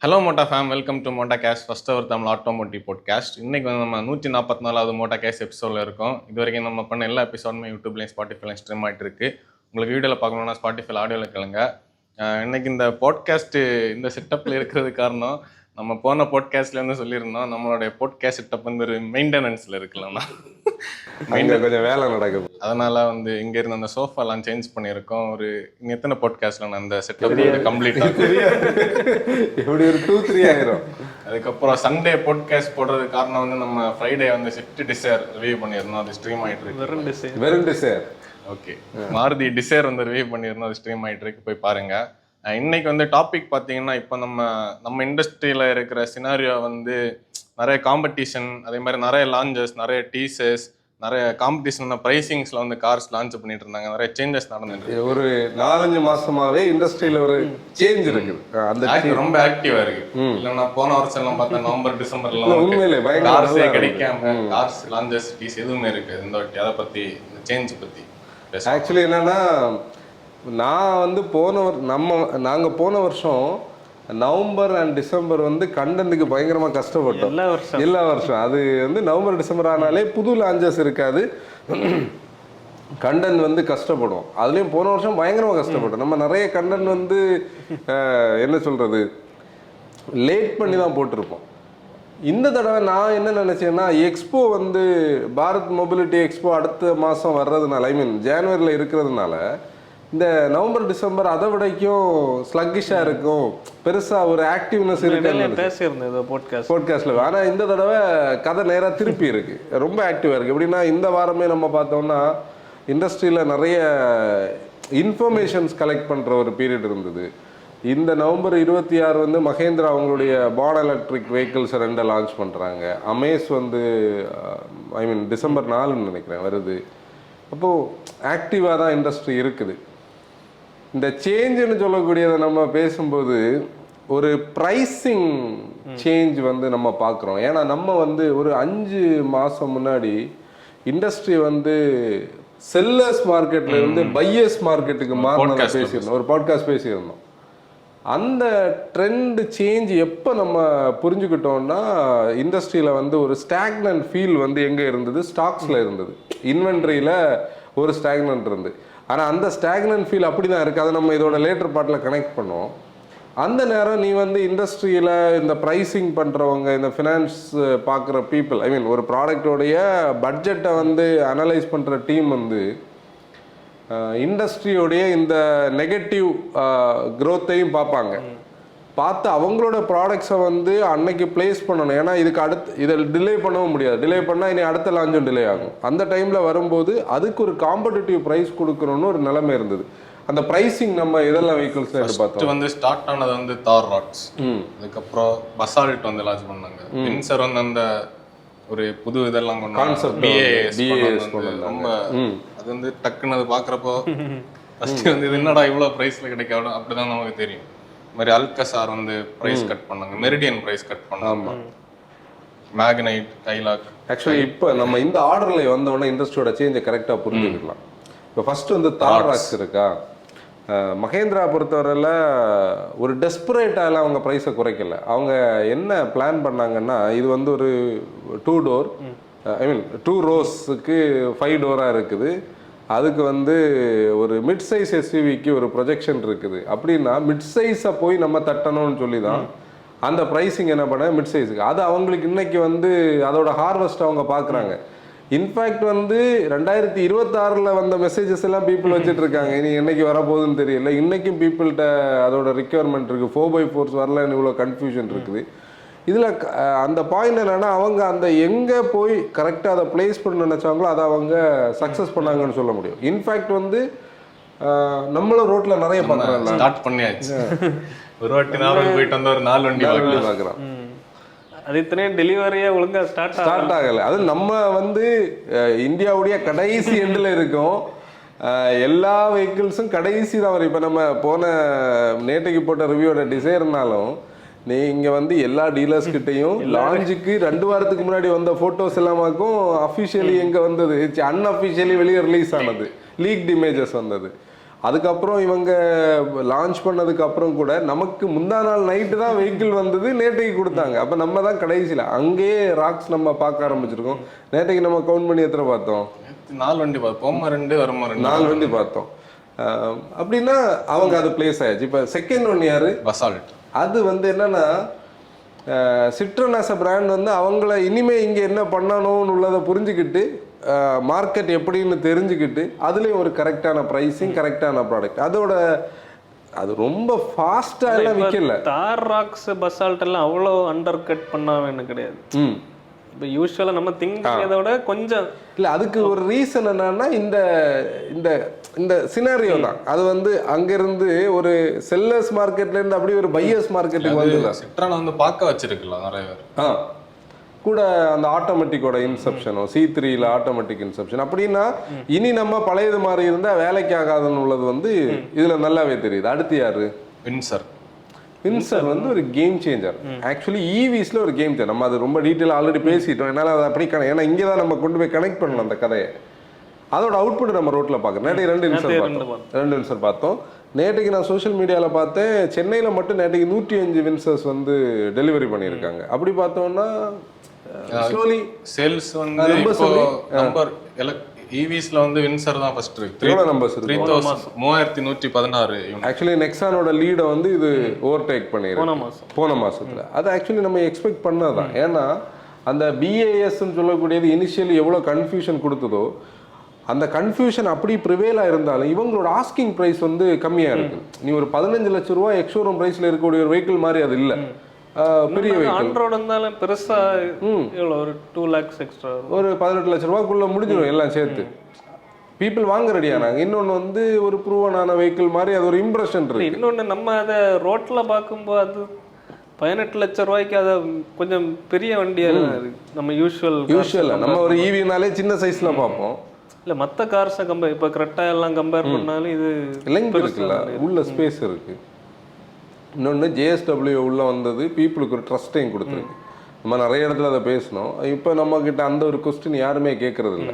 Hello moto fam, welcome to moto cast, first our Tamil automotive podcast. இன்னைக்கு வந்து நம்ம 144வது மோட்டா cash எபிசோடில் இருக்கோம். இது வரைக்கும் நம்ம பண்ண எல்லா எபிசோடுமே யூடியூப்லையும் ஸ்பாட்டிஃபைலையும் ஸ்ட்ரீம் ஆகிட்டு இருக்கு. உங்களுக்கு வீடியோவில் பார்க்கணுன்னா ஸ்பாட்டிஃபை ஆடியோவில் கேளுங்க. இன்னைக்கு இந்த பாட்காஸ்ட்டு இந்த செட்டப்பில் இருக்கிறது காரணம், நம்ம போன பாட்காஸ்ட்லேருந்து சொல்லியிருந்தோம், நம்மளுடைய பாட்காஸ்ட் செட்டப் வந்து ஒரு மெயின்டெனன்ஸில் இருக்குல்லண்ணா, கொஞ்சம் வேலை நடக்குது. அதனால வந்து இங்கேருந்து அந்த சோஃபாலாம் சேஞ்ச் பண்ணியிருக்கோம். ஒரு இன்னும் எத்தனை பாட்காஸ்ட்ல அந்த செட்டப் கம்ப்ளீட் ஆகும், எப்படி ஒரு 2-3 ஆயிரும். அதுக்கப்புறம் சண்டே பாட்காஸ்ட் போடுறது காரணம் வந்து நம்ம ஃப்ரைடே வந்து ஸ்விஃப்ட் டிசைர் ரிவ்யூ பண்ணியிருந்தோம். அது ஸ்ட்ரீம் ஆகிட்டு இருக்கு. வெறும் டிசைர் ஓகே, மாருதி டிசைர் வந்து ரிவ்யூ பண்ணியிருந்தோம். அது ஸ்ட்ரீம் ஆகிட்டு இருக்கு, போய் பாருங்க. இன்னைக்கு வந்து டாபிக் பார்த்தீங்கன்னா, இப்போ நம்ம இண்டஸ்ட்ரியில் இருக்கிற சினாரியோ வந்து நிறைய காம்படிஷன், அதே மாதிரி நிறைய லான்ச்சஸ், நிறைய டீசர்ஸ், நிறைய காம்படிஷன் ப்ரைசிங்ஸ்ல வந்து கார்ஸ் லான்ச் பண்ணிட்டு இருந்தாங்க. நிறைய சேஞ்சஸ் நடந்துட்டு ஒரு 4-5 மாசமாவே இண்டஸ்ட்ரியில ஒரு சேஞ்ச் இருக்குது. அந்த ரொம்ப ஆக்டிவா இருக்கு. இல்லைன்னா போன வருஷம் எல்லாம் பார்த்தா நவம்பர் டிசம்பர்ல உண்மையிலே கார்ஸே கிடைக்காம கார்ஸ் லான்ச்சஸ் டீஸ் எதுவுமே இருக்கு. இந்த வாட்டி அதை பத்தி, இந்த சேஞ்ச் பத்தி ஆக்சுவலி என்னன்னா, நான் வந்து நாங்கள் போன வருஷம் நவம்பர் அண்ட் டிசம்பர் வந்து கண்டென்ட்டுக்கு பயங்கரமாக கஷ்டப்பட்டோம். எல்லா வருஷம் அது வந்து நவம்பர் டிசம்பர் ஆனாலே புது லான்ச்சஸ் இருக்காது, கண்டென்ட் வந்து கஷ்டப்படும். அதுலேயும் போன வருஷம் பயங்கரமாக கஷ்டப்பட்டோம். நம்ம நிறைய கண்டென்ட் வந்து என்ன சொல்கிறது, லேட் பண்ணி தான் போட்டிருப்போம். இந்த தடவை நான் என்ன நினச்சேன்னா, எக்ஸ்போ வந்து பாரத் மொபிலிட்டி எக்ஸ்போ அடுத்த மாதம் வர்றதுனால, ஜனவரியில் இருக்கிறதுனால இந்த நவம்பர் டிசம்பர் அதை விடைக்கும் ஸ்லக்கிஷாக இருக்கும், பெருசாக ஒரு ஆக்டிவ்னஸ் இருக்குன்னு பேசியிருந்தது பாட்காஸ்ட்டில். ஆனால் இந்த தடவை கதை நேராக திருப்பி இருக்குது, ரொம்ப ஆக்டிவாக இருக்குது. எப்படின்னா, இந்த வாரமே நம்ம பார்த்தோம்னா இண்டஸ்ட்ரியில் நிறைய இன்ஃபர்மேஷன்ஸ் கலெக்ட் பண்ணுற ஒரு பீரியட் இருந்தது. இந்த நவம்பர் 26 வந்து மகேந்திரா அவங்களுடைய பான் எலக்ட்ரிக் வெஹிக்கிள்ஸை 2 லான்ச் பண்ணுறாங்க. அமேஸ் வந்து டிசம்பர் 4ன்னு நினைக்கிறேன் வருது. அப்போது ஆக்டிவாக தான் இண்டஸ்ட்ரி இருக்குது. இந்த சேஞ்சுன்னு சொல்லக்கூடியதை நம்ம பேசும்போது ஒரு ப்ரைஸிங் சேஞ்ச் வந்து நம்ம பார்க்குறோம். ஏன்னா நம்ம வந்து ஒரு 5 மாதம் முன்னாடி இண்டஸ்ட்ரி வந்து செல்லர்ஸ் மார்க்கெட்ல இருந்து பையர்ஸ் மார்க்கெட்டுக்கு மாறினதை பேசியிருந்தோம், ஒரு பாட்காஸ்ட் பேசியிருந்தோம். அந்த ட்ரெண்ட் சேஞ்ச் எப்போ நம்ம புரிஞ்சுக்கிட்டோம்னா, இண்டஸ்ட்ரியில் வந்து ஒரு ஸ்டாக்னன்ட் ஃபீல் வந்து எங்கே இருந்தது, ஸ்டாக்ஸில் இருந்தது. இன்வென்ட்ரியில் ஒரு ஸ்டாக்னன்ட் இருந்து, ஆனால் அந்த ஸ்டாக்னன்ட் ஃபீல் அப்படி தான் இருக்குது. அதை நம்ம இதோட லேட்டர் பார்ட்டில் கனெக்ட் பண்ணோம். அந்த நேரம் நீ வந்து இண்டஸ்ட்ரியில் இந்த ப்ரைஸிங் பண்ணுறவங்க, இந்த ஃபினான்ஸ் பார்க்குற பீப்புள், ஒரு ப்ராடக்டோடைய பட்ஜெட்டை வந்து அனலைஸ் பண்ணுற டீம் வந்து இண்டஸ்ட்ரியோடைய இந்த நெகட்டிவ் க்ரோத்தையும் பார்ப்பாங்க. பார்த்து அவங்களோட ப்ராடக்ட்ஸை வந்து அன்னைக்கு பிளேஸ் பண்ணணும். ஏன்னா இதை டிலே பண்ணவும் முடியாது. டிலே பண்ணால் இனி அடுத்த லான்ச்சும் டிலே ஆகும். அந்த டைமில் வரும்போது அதுக்கு ஒரு காம்படிட்டிவ் ப்ரைஸ் கொடுக்கணும்னு ஒரு நிலைமை இருந்தது. அந்த ப்ரைஸிங் நம்ம இதெல்லாம் வெஹிக்கிள்ஸ் பார்த்தோம். வந்து ஸ்டார்ட் ஆனது வந்து தார் ராக்ஸ், அதுக்கப்புறம் பசால்ட் வந்து லான்ச் பண்ணாங்க. பின்சர் வந்து அந்த ஒரு புது இதெல்லாம் கான்செப்ட் ரொம்ப அது வந்து டக்குன்னு அது பார்க்குறப்போ ஃபர்ஸ்ட் வந்து இது என்னடா இவ்வளோ ப்ரைஸில் கிடைக்காது அப்படிதான் நமக்கு தெரியும். இந்த மாதிரி அல்கசார் வந்து ப்ரைஸ் கட் பண்ணாங்க, மெரிடியன் ப்ரைஸ் கட் பண்ணாங்க, மேக்னைட், கைலாக். ஆக்சுவலி இப்போ நம்ம இந்த ஆர்டரில் வந்தோடனே இண்டஸ்ட்ரியோட சேஞ்சை கரெக்டாக புரிஞ்சுக்கலாம். இப்போ ஃபர்ஸ்ட் வந்து தார் ராக்ஸ் இருக்கா, மகேந்திரா பொறுத்தவரையில் ஒரு டெஸ்பரேட்டால அவங்க ப்ரைஸை குறைக்கல. அவங்க என்ன பிளான் பண்ணாங்கன்னா, இது வந்து ஒரு 2 டோர், 2 ரோஸுக்கு 5 டோராக இருக்குது. அதுக்கு வந்து ஒரு மிட் சைஸ் எஸ்யூவிக்கு ஒரு ப்ரொஜெக்ஷன் இருக்குது. அப்படின்னா மிட் சைஸை போய் நம்ம தட்டணும்னு சொல்லி தான் அந்த ப்ரைஸிங் என்ன பண்ண மிட் சைஸுக்கு. அது அவங்களுக்கு இன்னைக்கு வந்து அதோட ஹார்வெஸ்ட் அவங்க பார்க்குறாங்க. இன்ஃபேக்ட் வந்து 2026 வந்த மெசேஜஸ் எல்லாம் பீப்புள் வச்சுட்டு இருக்காங்க. இனி என்னைக்கு வரப்போகுதுன்னு தெரியல. இன்னைக்கும் பீப்புள்கிட்ட அதோட ரிக்யர்மெண்ட் இருக்குது. 4x4 வரலன்னு இவ்வளோ கன்ஃபியூஷன் இருக்குது. இதில் அந்த பாயிண்ட் என்னன்னா, அவங்க அந்த எங்கே போய் கரெக்டாக அதை பிளேஸ் பண்ண நினச்சாங்களோ அதை அவங்க சக்ஸஸ் பண்ணாங்கன்னு சொல்ல முடியும். இன்ஃபேக்ட் வந்து நம்மளும் ரோட்டில் நிறைய பார்க்குறோம், ஸ்டார்ட் பண்ணியாச்சு. ஒரு வாட்டி நான் போயிட்டு வந்து ஒரு 4 வண்டி பார்க்குறோம். அது இத்தனையும் டெலிவரியே ஒழுங்காக ஸ்டார்ட் ஆகலை. அது நம்ம வந்து இந்தியாவுடைய கடைசி எண்டில் இருக்கோம். எல்லா வெஹிக்கிள்ஸும் கடைசி தான் வரும். இப்போ நம்ம நேற்றுக்கு போட்ட ரிவ்யூவோட டிசைர்னாலும் நீங்கள் வந்து எல்லா டீலர்ஸ்கிட்டையும் லான்ச்சுக்கு 2 வாரத்துக்கு முன்னாடி வந்த ஃபோட்டோஸ் எல்லாமாக்கும் அஃபிஷியலி எங்கே வந்தது, அன்அஃபிஷியலி வெளியே ரிலீஸ் ஆனது, லீக்ட் இமேஜஸ் வந்தது. அதுக்கப்புறம் இவங்க லான்ச் பண்ணதுக்கு அப்புறம் கூட நமக்கு முந்தா நாள் நைட்டு தான் வெஹிக்கிள் வந்தது, நேற்றைக்கு கொடுத்தாங்க. அப்போ நம்ம தான் கடைசியில் அங்கேயே ராக்ஸ் நம்ம பார்க்க ஆரம்பிச்சிருக்கோம். நேற்றைக்கு நம்ம கவுண்ட் பண்ணி எத்தனை பார்த்தோம்? 4 வண்டி பார்த்தோம், 2 வருமா 2 4 வண்டி பார்த்தோம். அப்படின்னா அவங்க அது பிளேஸ் ஆயிடுச்சு. இப்போ செகண்ட் ஒன் யாரு? பசால்ட். அது வந்து என்னன்னா சிட்ரன் ஆஸ் அ பிராண்ட் வந்து அவங்கள இனிமே இங்கே என்ன பண்ணணும்னு உள்ளதை புரிஞ்சுக்கிட்டு மார்க்கெட் எப்படின்னு தெரிஞ்சுக்கிட்டு அதுலேயும் ஒரு கரெக்டான ப்ரைஸிங், கரெக்டான ப்ராடக்ட், அதோட அது ரொம்ப ஃபாஸ்ட்டாக எல்லாம் விற்கல. தார் ராக்ஸ் பசால்ட் எல்லாம் அவ்வளோ அண்டர் கட் பண்ணாமன்னு கிடையாது. இப்போ யூஸ்வலாக நம்ம திங்க் விட கொஞ்சம் இல்லை, அதுக்கு ஒரு ரீசன் என்னன்னா இந்த இந்த இந்த சினாரியோ தான். அது வந்து அங்கிருந்து ஒரு செல்லர்ஸ் மார்க்கெட்ல இருந்து அப்படியே ஒரு பையர்ஸ் மார்க்கெட்டுக்கு வந்து சிட்ரான் வந்து பார்க்க வச்சிருக்கலாம் நிறைய பேர். கூட அந்த ஆட்டோமேட்டிக்கோட இன்செப்ஷனோ C3ல ஆட்டோமேட்டிக் இன்செப்ஷன் அப்படின்னா இனி நம்ம பழையது மாதிரி இருந்தால் வேலைக்கு ஆகாதுன்னு உள்ளது வந்து இதுல நல்லாவே தெரியுது. அடுத்து யாரு? வின்சர் வந்து ஒரு கேம் சேஞ்சர். ஆக்சுவலி ஈவிஸ்ல ஒரு கேம் சேஞ்சர். நம்ம அது ரொம்ப டீட்டெயிலாக ஆல்ரெடி பேசிட்டோம். என்னால் அதை அப்படி ஏன்னா இங்கே தான் நம்ம கொண்டு போய் கனெக்ட் பண்ணணும் அந்த கதையை. அதோட அவுட்புட் நம்ம ரோட்டில் பார்க்குறோம். நேற்று 2 வின்சர் பார்த்தோம். நேற்றுக்கு நான் சோஷியல் மீடியாவில் பார்த்தேன், சென்னையில் மட்டும் நேற்றுக்கு 105 வின்சர்ஸ் வந்து டெலிவரி பண்ணியிருக்காங்க. அப்படி பார்த்தோம்னா ஸ்லோலி சேல்ஸ் வந்து நம்பர் ஈவிஸ்ல வந்து வின்சர் தான் ஃபர்ஸ்ட் இருக்கு. எவ்வளவு நம்பர்ஸ் இருக்கு? 3116 யூனிட். ஆக்சுவலி நெக்ஸானோட லீடை வந்து இது ஓவர்டேக் பண்ணிருக்கு போன மாசத்துல. அது ஆக்சுவலி நம்ம எக்ஸ்பெக்ட் பண்ணதான். ஏன்னா அந்த BASன்னு சொல்லக்கூடியது இனிஷியலி எவ்வளவு கன்ஃபியூஷன் கொடுத்ததோ அந்த கன்ஃபியூஷன் அப்படி ப்ரிவேலா இருந்தாலும் இவங்களோட ஆஸ்கிங் பிரைஸ் வந்து கம்மியா இருக்கு. நீ ஒரு 15 லட்சம் ரூபாய் எக்ஸ்ஷோரூம் பிரைஸ்ல இருக்கக்கூடிய ஒரு வெஹிக்கிள் மாதிரி அது இல்லை. பெரிய வெஹிக்கிள் ஆன்ரோட் இருந்தாலும் பெருசா எவ்வளோ ஒரு 2 lakhs எக்ஸ்ட்ரா, ஒரு 18 லட்சம் ரூபாய்க்குள்ள முடிஞ்சிடும் எல்லாம் சேர்த்து. பீப்புள் வாங்க ரெடியானாங்க. இன்னொன்று வந்து ஒரு ப்ரூவனான வெஹிக்கிள் மாதிரி அது ஒரு இம்ப்ரெஷன் இருக்கு. இன்னொன்று நம்ம அதை ரோட்ல பார்க்கும்போது அது 18 லட்சம் ரூபாய்க்கு அதை கொஞ்சம் பெரிய வண்டியாக நம்ம யூஸ்வல் நம்ம ஒரு ஈவினாலே சின்ன சைஸ்ல பார்ப்போம். இல்லை மற்ற கார்ஸை இப்போ கிரெட்டா எல்லாம் கம்பேர் பண்ணாலும் இது லெங்க் இருக்குல்ல, உள்ள ஸ்பேஸ் இருக்கு. இன்னொன்று JSW உள்ள வந்தது பீப்புளுக்கு ஒரு ட்ரஸ்ட்டையும் கொடுத்துருக்கு. நம்ம நிறைய இடத்துல அதை பேசணும். இப்போ நம்மக்கிட்ட அந்த ஒரு கொஸ்டின் யாருமே கேட்கறது இல்லை.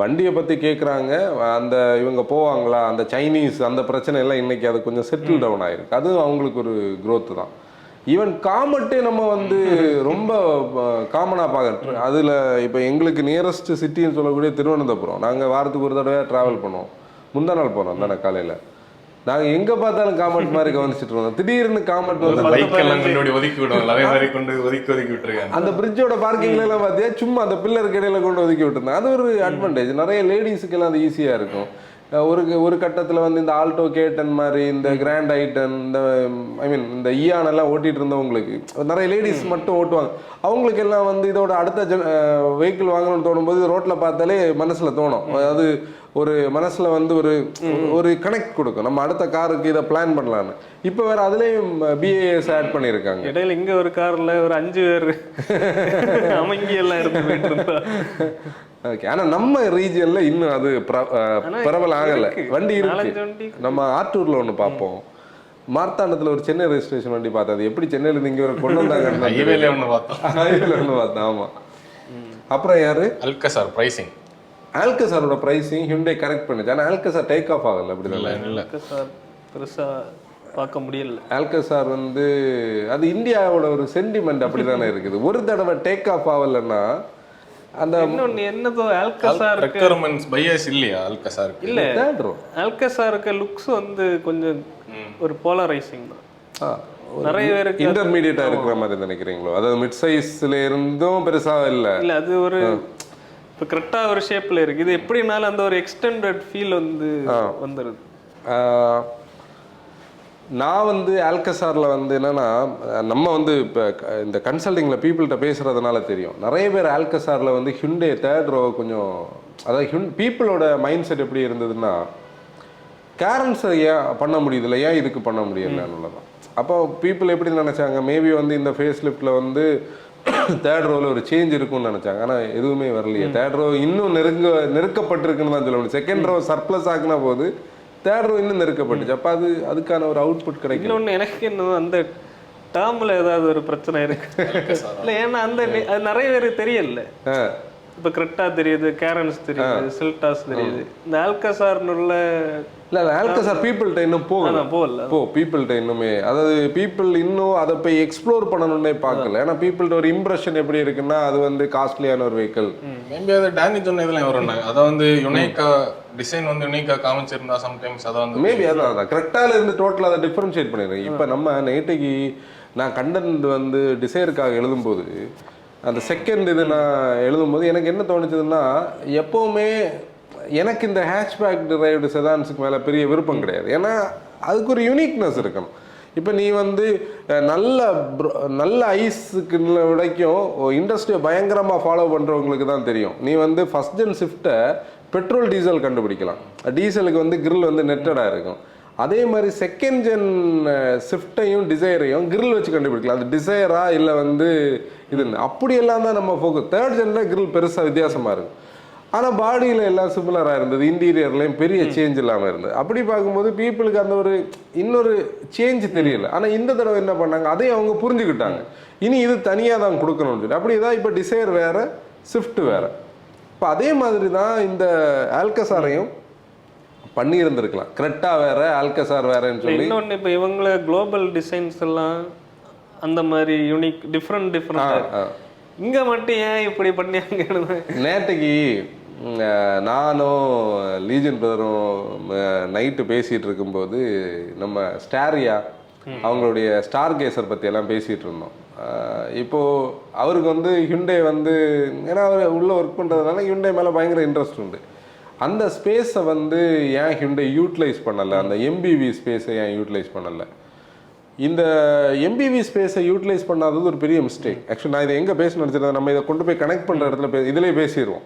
வண்டியை பற்றி கேட்குறாங்க, அந்த இவங்க போவாங்களா, அந்த சைனீஸ் அந்த பிரச்சனை எல்லாம் இன்னைக்கு அது கொஞ்சம் செட்டில் டவுன் ஆயிருக்கு. அதுவும் அவங்களுக்கு ஒரு growth தான். ஈவன் காமெட்டே நம்ம வந்து ரொம்ப காமனாக பார்க்குறோம். அதில் இப்போ எங்களுக்கு நியரஸ்ட் சிட்டின்னு சொல்லக்கூடிய திருவனந்தபுரம். நாங்கள் வாரத்துக்கு ஒரு தடவை ட்ராவல் பண்ணுவோம். முந்தா நாள் போனோம் தானே காலையில். நாங்கள் எங்கே பார்த்தாலும் காமெண்ட் மாதிரி கவனிச்சுட்டு இருந்தோம். திடீர்னு காமெண்ட் வந்து அந்த பிரிட்ஜோட பார்க்கிங்ல எல்லாம் பார்த்தியா சும்மா அந்த பில்லருக்கு இடையில கொண்டு ஒதுக்கி விட்டுருந்தாங்க. அது ஒரு அட்வான்டேஜ். நிறைய லேடிஸுக்கெல்லாம் அது ஈஸியாக இருக்கும். ஒரு கட்டத்தில் வந்து இந்த ஆல்டோ கேட்டன் மாதிரி இந்த கிராண்ட் ஐட்டன் இந்த இந்த ஈயான் எல்லாம் ஓட்டிகிட்டு இருந்தவங்களுக்கு நிறைய லேடிஸ் மட்டும் ஓட்டுவாங்க. அவங்களுக்கு எல்லாம் வந்து இதோட அடுத்த வெஹிக்கிள் வாங்கணும்னு தோணும்போது ரோட்டில் பார்த்தாலே மனசில் தோணும். அதாவது ஒரு மனசில் வந்து ஒரு கனெக்ட் கொடுக்கும், நம்ம அடுத்த காருக்கு இதை பிளான் பண்ணலான்னு. இப்போ வேற அதுலேயும் BAS ஆட் பண்ணியிருக்காங்க. இடையில இங்கே ஒரு காரில் ஒரு 5 பேர் அமைங்கி எல்லாம் இருந்து. ஓகே, ஆனால் நம்ம ரீஜியனில் இன்னும் அது பரவல் ஆகலை. வண்டி இருக்கு. நம்ம ஆத்தூரில் ஒன்று பார்ப்போம். மார்த்தாண்டத்தில் ஒரு சென்னை ரெஜிஸ்ட்ரேஷன் வண்டி பார்த்தா அது எப்படி சென்னையிலேருந்து இங்கே ஒரு கொண்டு வந்தாங்க. ஹைவேல ஒன்று பார்த்தோம். ஆமாம். அப்புறம் யாரு? Alcazar pricing. ஆல்கசாரோட பிரைசிங் ஹியூண்டை கரெக்ட் பண்ணுச்சு. ஆனால் ஆல்கசார் டேக் ஆஃப் ஆகலை. அப்படி இல்லை பெருசாக பார்க்க முடியல. ஆல்கசார் வந்து அது இந்தியாவோட ஒரு சென்டிமெண்ட் அப்படி தானே இருக்குது. ஒரு தடவை டேக் ஆஃப் ஆகலைன்னா அந்த இன்னொன்று என்னதோ ஆல்கசார் ரெக்யர்மெண்ட்ஸ் பையஸ் இல்லையா ஆல்கசாருக்கு? இல்லை, ஆல்கசாருக்கு லுக்ஸ் வந்து கொஞ்சம் ஒரு போலரைசிங் தான். நிறைய பேருக்கு இன்டர்மீடியேட்டா இருக்கிற மாதிரி நினைக்கிறீங்களோ? அதாவது மிட் சைஸ்ல இருந்தும் பெருசா இல்லை. இல்லை, அது ஒரு இப்போ கரெக்டாக ஒரு ஷேப்பில் இருக்குது. இது எப்படினாலும் அந்த ஒரு எக்ஸ்டெண்டட் ஃபீல் வந்து வந்துடுது. நான் வந்து ஆல்கசாரில் வந்து என்னென்னா நம்ம வந்து இப்போ இந்த கன்சல்டிங்கில் பீப்புள்கிட்ட பேசுகிறதுனால தெரியும். நிறைய பேர் ஆல்கசாரில் வந்து ஹியூண்டே தேர்ட் ரோ கொஞ்சம், அதாவது பீப்புளோட மைண்ட் செட் எப்படி இருந்ததுன்னா கேரன்ஸை ஏன் பண்ண முடியுதுல்ல, ஏன் இதுக்கு பண்ண முடியலன்னு தான். அப்போ பீப்புள் எப்படி நினச்சாங்க, மேபி வந்து இந்த ஃபேஸ் லிஃப்ட்டில் வந்து தேர்ட் ரோவில் ஒரு சேஞ்ச் இருக்கும்னு நினச்சாங்க. ஆனால் எதுவுமே வரலையே. தேர்ட் ரோ இன்னும் நெருக்கப்பட்டிருக்குன்னு தான் சொல்ல முடியும். செகண்ட் ரோ சர்ப்ளஸ் ஆகின போது தேர்ட் ரோ இன்னும் நெருக்கப்பட்டுச்சு. அப்போ அதுக்கான ஒரு அவுட்புட் கிடைக்கும். இன்னொன்று எனக்கு இன்னும் அந்த டேர்மில் ஏதாவது ஒரு பிரச்சனை இருக்கு இல்லை, ஏன்னா அந்த அது நிறைய பேருக்கு தெரியல. இப்போ கிரெட்டா தெரியுது, கேரன்ஸ் தெரியுது, செல்டாஸ் தெரியுது. இந்த ஆல்கசார்னு உள்ள இல்லை ஆல்கசார் பீப்புள்கிட்ட இன்னும் போகல பீப்புள்கிட்ட இன்னுமே, அதாவது பீப்புள் இன்னும் அதை போய் எக்ஸ்ப்ளோர் பண்ணணும்னே பார்க்கல. ஏன்னா பீப்புள்கிட்ட ஒரு இம்ப்ரெஷன் எப்படி இருக்குன்னா அது வந்து காஸ்ட்லியான ஒரு வெஹிக்கிள். மேபி அது டேனி சொன்ன இதெல்லாம் வரும், அதை வந்து யுனைக்கா டிசைன் வந்து யுனைக்கா காமிச்சிருந்தா சம்டைம்ஸ் அதை வந்து மேபி அதான் கரெக்டாக இருந்து டோட்டலாக அதை டிஃப்ரென்ஷியேட் பண்ணிடுறேன். இப்போ நம்ம நேற்றுக்கு நான் கண்டென்ட் வந்து டிசைருக்காக எழுதும்போது அந்த செகண்ட் இது நான் எழுதும்போது எனக்கு என்ன தோணுச்சுதுன்னா, எப்போவுமே எனக்கு இந்த ஹேஷ்பேக் டிரைவ்டு செதான்ஸுக்கு மேலே பெரிய விருப்பம் கிடையாது. ஏன்னா அதுக்கு ஒரு யூனிக்னஸ் இருக்கணும். இப்போ நீ வந்து நல்ல ஐஸுக்கு விடைக்கும் இண்டஸ்ட்ரியை பயங்கரமாக ஃபாலோ பண்ணுறவங்களுக்கு தான் தெரியும். நீ வந்து ஃபஸ்ட் ஜென் ஸ்விஃப்ட்டை பெட்ரோல் டீசல் கண்டுபிடிக்கலாம், டீசலுக்கு வந்து கிரில் வந்து நெட்டடாக இருக்கும். அதே மாதிரி செகண்ட் ஜென் ஸ்விஃப்ட்டையும் டிசைரையும் கிரில் வச்சு கண்டுபிடிக்கலாம். அது டிசைரா இல்லை வந்து இதுன்னு அப்படியெல்லாம் தான் நம்ம ஃபோக்கஸ். தேர்ட் ஜெனில் கிரில் பெருசாக வித்தியாசமாக இருக்கும், ஆனால் பாடியில் எல்லாம் சிமிலராக இருந்தது, இன்டீரியர்லேயும் பெரிய சேஞ்ச் இல்லாமல் இருந்தது. அப்படி பார்க்கும்போது பீப்புளுக்கு அந்த ஒரு இன்னொரு சேஞ்ச் தெரியல. ஆனால் இந்த தடவை என்ன பண்ணாங்க, அதையும் அவங்க புரிஞ்சுக்கிட்டாங்க, இனி இது தனியாக தான் கொடுக்கணும்னு சொல்லி. அப்படி தான் இப்போ டிசைர் வேறு, ஸ்விஃப்ட் வேறு. இப்போ அதே மாதிரி தான் இந்த ஆல்கசாரையும் பண்ணி இருந்திருக்கலாம். கிரெட்டா வேற, ஆல்கசார் வேறன்னு சொல்லி. இன்னொன்று இப்போ இவங்கள குளோபல் டிசைன்ஸ் எல்லாம் அந்த மாதிரி யூனிக் டிஃப்ரெண்ட் இங்கே மட்டும் ஏன் இப்படி பண்ணியாங்க? நேற்றுக்கு நானும் லீஜன் பிரதரும் நைட்டு பேசிகிட்டு இருக்கும்போது நம்ம ஸ்டாரியா அவங்களுடைய ஸ்டார் கேசர் பற்றி எல்லாம் பேசிகிட்டு இருந்தோம். இப்போது அவருக்கு வந்து ஹிண்டே வந்து, ஏன்னா அவர் உள்ளே ஒர்க் பண்ணுறதுனால ஹிண்டே மேலே பயங்கர இன்ட்ரெஸ்ட் உண்டு. அந்த ஸ்பேஸை வந்து ஏன் ஹிண்டே யூட்டிலைஸ் பண்ணலை, அந்த எம்பிவி ஸ்பேஸை ஏன் யூட்டிலைஸ் பண்ணலை? இந்த எம்பிவி ஸ்பேஸை யூட்டிலைஸ் பண்ணாதது ஒரு பெரிய மிஸ்டேக். ஆக்சுவலி நான் இதை எங்கே பேச நினச்சிருந்தேன், நம்ம இதை கொண்டு போய் கனெக்ட் பண்ணுற இடத்துல இதிலே பேசிடுவோம்.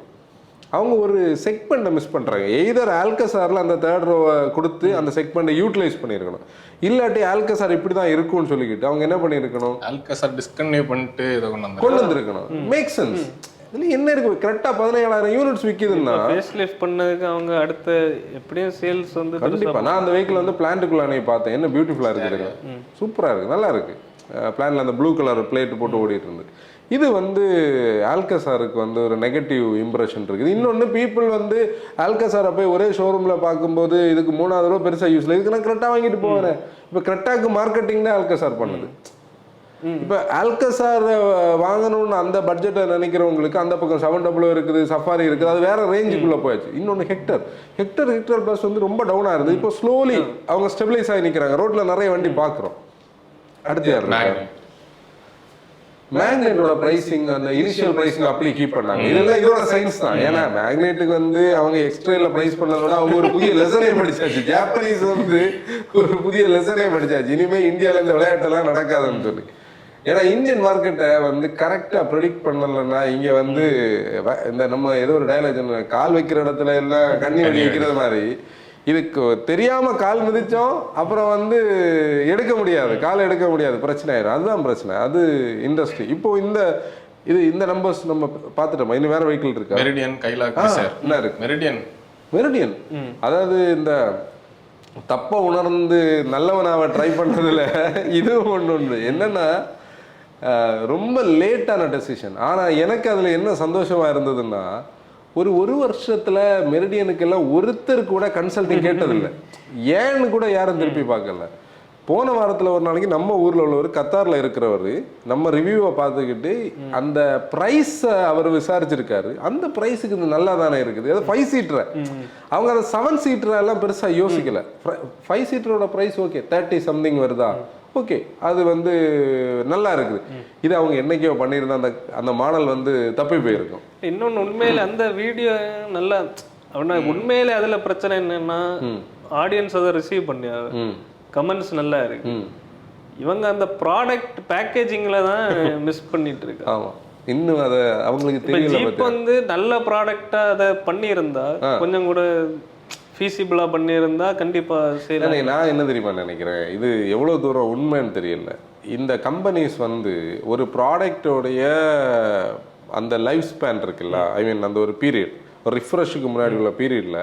அவங்க ஒரு செக்மெண்ட்டை மிஸ் பண்ணுறாங்க. எய்தர் ஆல்கசாரில் அந்த தேர்ட் ரோவை கொடுத்து அந்த செக்மெண்ட்டை யூட்டிலைஸ் பண்ணியிருக்கணும், இல்லாட்டி ஆல்கசார் இப்படி தான் இருக்கும்னு சொல்லிக்கிட்டு அவங்க என்ன பண்ணியிருக்கணும், ஆல்கசார் டிஸ்கன்டினியூ பண்ணிட்டு இதை கொண்டு வந்திருக்கணும். Make sense. இதில் என்ன இருக்குது, கரெக்டாக 17,000 யூனிட்ஸ் விற்கிதுன்னா ஃபேஸ் லிஃப்ட் பண்ணதுக்கு அவங்க அடுத்த எப்படியும் சேல்ஸ் வந்து கண்டிப்பாக. நான் அந்த வெஹிக்கிள் வந்து பிளான்ட்டுக்குள்ளே அன்னைக்கு பார்த்தேன், என்ன பியூட்டிஃபுல்லாக இருக்குது, சூப்பராக இருக்குது, நல்லா இருக்குது. பிளானில் அந்த ப்ளூ கலர் பிளேட் போட்டு ஓடிட்டு இருந்து. இது வந்து ஆல்கசாருக்கு வந்து ஒரு நெகட்டிவ் இம்ப்ரெஷன் இருக்குது. இன்னொன்று பீப்புள் வந்து ஆல்கசாரை போய் ஒரே ஷோரூமில் பார்க்கும்போது இதுக்கு 3,000 ரூபா பெருசாக யூஸில், இதுக்கு நான் கரெக்டாக வாங்கிட்டு போவேன். இப்போ கரெக்டாக மார்க்கெட்டிங் தான் ஆல்கசார் பண்ணுது. இப்போ ஆல்கசார் வாங்கணும்னு அந்த பட்ஜெட்டை நினைக்கிறவங்களுக்கு அந்த பக்கம் 700 இருக்குது, சஃபாரி இருக்குது, அது வேற ரேஞ்சுக்குள்ளே போயாச்சு. இன்னொன்று ஹெக்டர் பஸ் வந்து ரொம்ப டவுனாக இருந்தது. இப்போ ஸ்லோலி அவங்க ஸ்டெபிலைஸ் ஆகி நிற்கிறாங்க. ரோட்டில் நிறைய வண்டி பார்க்குறோம். அடுத்து யார்? மேக்னெட்டோட பிரைசிங், அந்த இனிஷியல் பிரைசிங் அப்படி கீப் பண்ணாங்க. இதெல்லாம் இதோட சயின்ஸ் தான். ஏன்னா மேக்னெட்டுக்கு வந்து அவங்க எக்ஸ்ட்ரேல பிரைஸ் பண்ணதோட அவங்க ஒரு புதிய லெசனே படிச்சாச்சு. ஜாப்பனீஸ் வந்து ஒரு புதிய லெசனே படிச்சாச்சு, இனிமேல் இந்தியாவில் இந்த விளையாட்டெல்லாம் நடக்காதுன்னு சொல்லி. ஏன்னா இந்தியன் மார்க்கெட்டை வந்து கரெக்டாக ப்ரெடிக்ட் பண்ணலைன்னா இங்கே வந்து இந்த நம்ம ஏதோ ஒரு டயலாக் கால் வைக்கிற இடத்துல எல்லாம் கண்ணி வடி வைக்கிறது மாதிரி, இதுக்கு தெரியாமல் கால் மிதித்தோம் அப்புறம் வந்து எடுக்க முடியாது, கால் எடுக்க முடியாது, பிரச்சனை ஆயிடும். அதுதான் பிரச்சனை. அது இண்டஸ்ட்ரி. இப்போ இந்த நம்பர்ஸ் நம்ம பார்த்துட்டோமா? இன்னும் வேற வெஹிக்கிள் இருக்கு, மெரிடியன் கைலாக் என்ன இருக்கு? மெரிடியன். அதாவது இந்த தப்பை உணர்ந்து நல்லவனாவை ட்ரை பண்ணுறதுல இது ஒன்று என்னன்னா ரொம்ப லேட்டான டெசிஷன். ஆனால் எனக்கு அதில் என்ன சந்தோஷமாக இருந்ததுன்னா, ஒரு வருஷத்தில் மெரிடியனுக்கெல்லாம் ஒருத்தர் கூட கன்சல்டிங் கேட்டதில்லை. ஏன்னு கூட யாரும் திருப்பி பார்க்கல. போன வாரத்தில் ஒரு நாளைக்கு நம்ம ஊரில் உள்ளவர், கத்தாரில் இருக்கிறவர், நம்ம ரிவ்யூவை பார்த்துக்கிட்டு அந்த ப்ரைஸை அவர் விசாரிச்சிருக்காரு. அந்த ப்ரைஸுக்கு இது நல்லா தானே இருக்குது. அது 5 சீட்டரை அவங்க அதை 7 சீட்டரெல்லாம் பெருசாக யோசிக்கலை. 5 சீட்டரோட ப்ரைஸ் ஓகே 30 சம்திங் வருதா, ஓகே அது வந்து நல்லா இருக்குது. இது அவங்க என்னைக்கோ பண்ணியிருந்தா அந்த மாடல் வந்து தப்பி போயிருக்கும். இன்னொன்று உண்மையில அந்த வீடியோ நல்லா அப்படின்னா உண்மையிலே அதில் பிரச்சனை என்னன்னா, ஆடியன்ஸ் அதை ரிசீவ் பண்ணியாரு, கமெண்ட்ஸ் நல்லா இருக்கு. இவங்க அந்த ப்ராடக்ட் பேக்கேஜிங்கில் தான் மிஸ் பண்ணிட்டு இருக்கு. ஆமாம், இன்னும் அதை அவங்களுக்கு தெரியல. ஜீப் வந்து நல்ல ப்ராடக்டாக அதை பண்ணியிருந்தா கொஞ்சம் கூட ஃபீஸிபிளாக பண்ணியிருந்தா கண்டிப்பாக சரி. நான் என்ன தெரியுமா நினைக்கிறேன், இது எவ்வளோ தூரம் உண்மைன்னு தெரியல. இந்த கம்பெனிஸ் வந்து ஒரு ப்ராடக்டோடைய அந்த லைஃப் ஸ்பேன் இருக்குல்ல, ஐ மீன் அந்த ஒரு பீரியட், ஒரு ரிஃப்ரெஷுக்கு முன்னாடி உள்ள பீரியடில்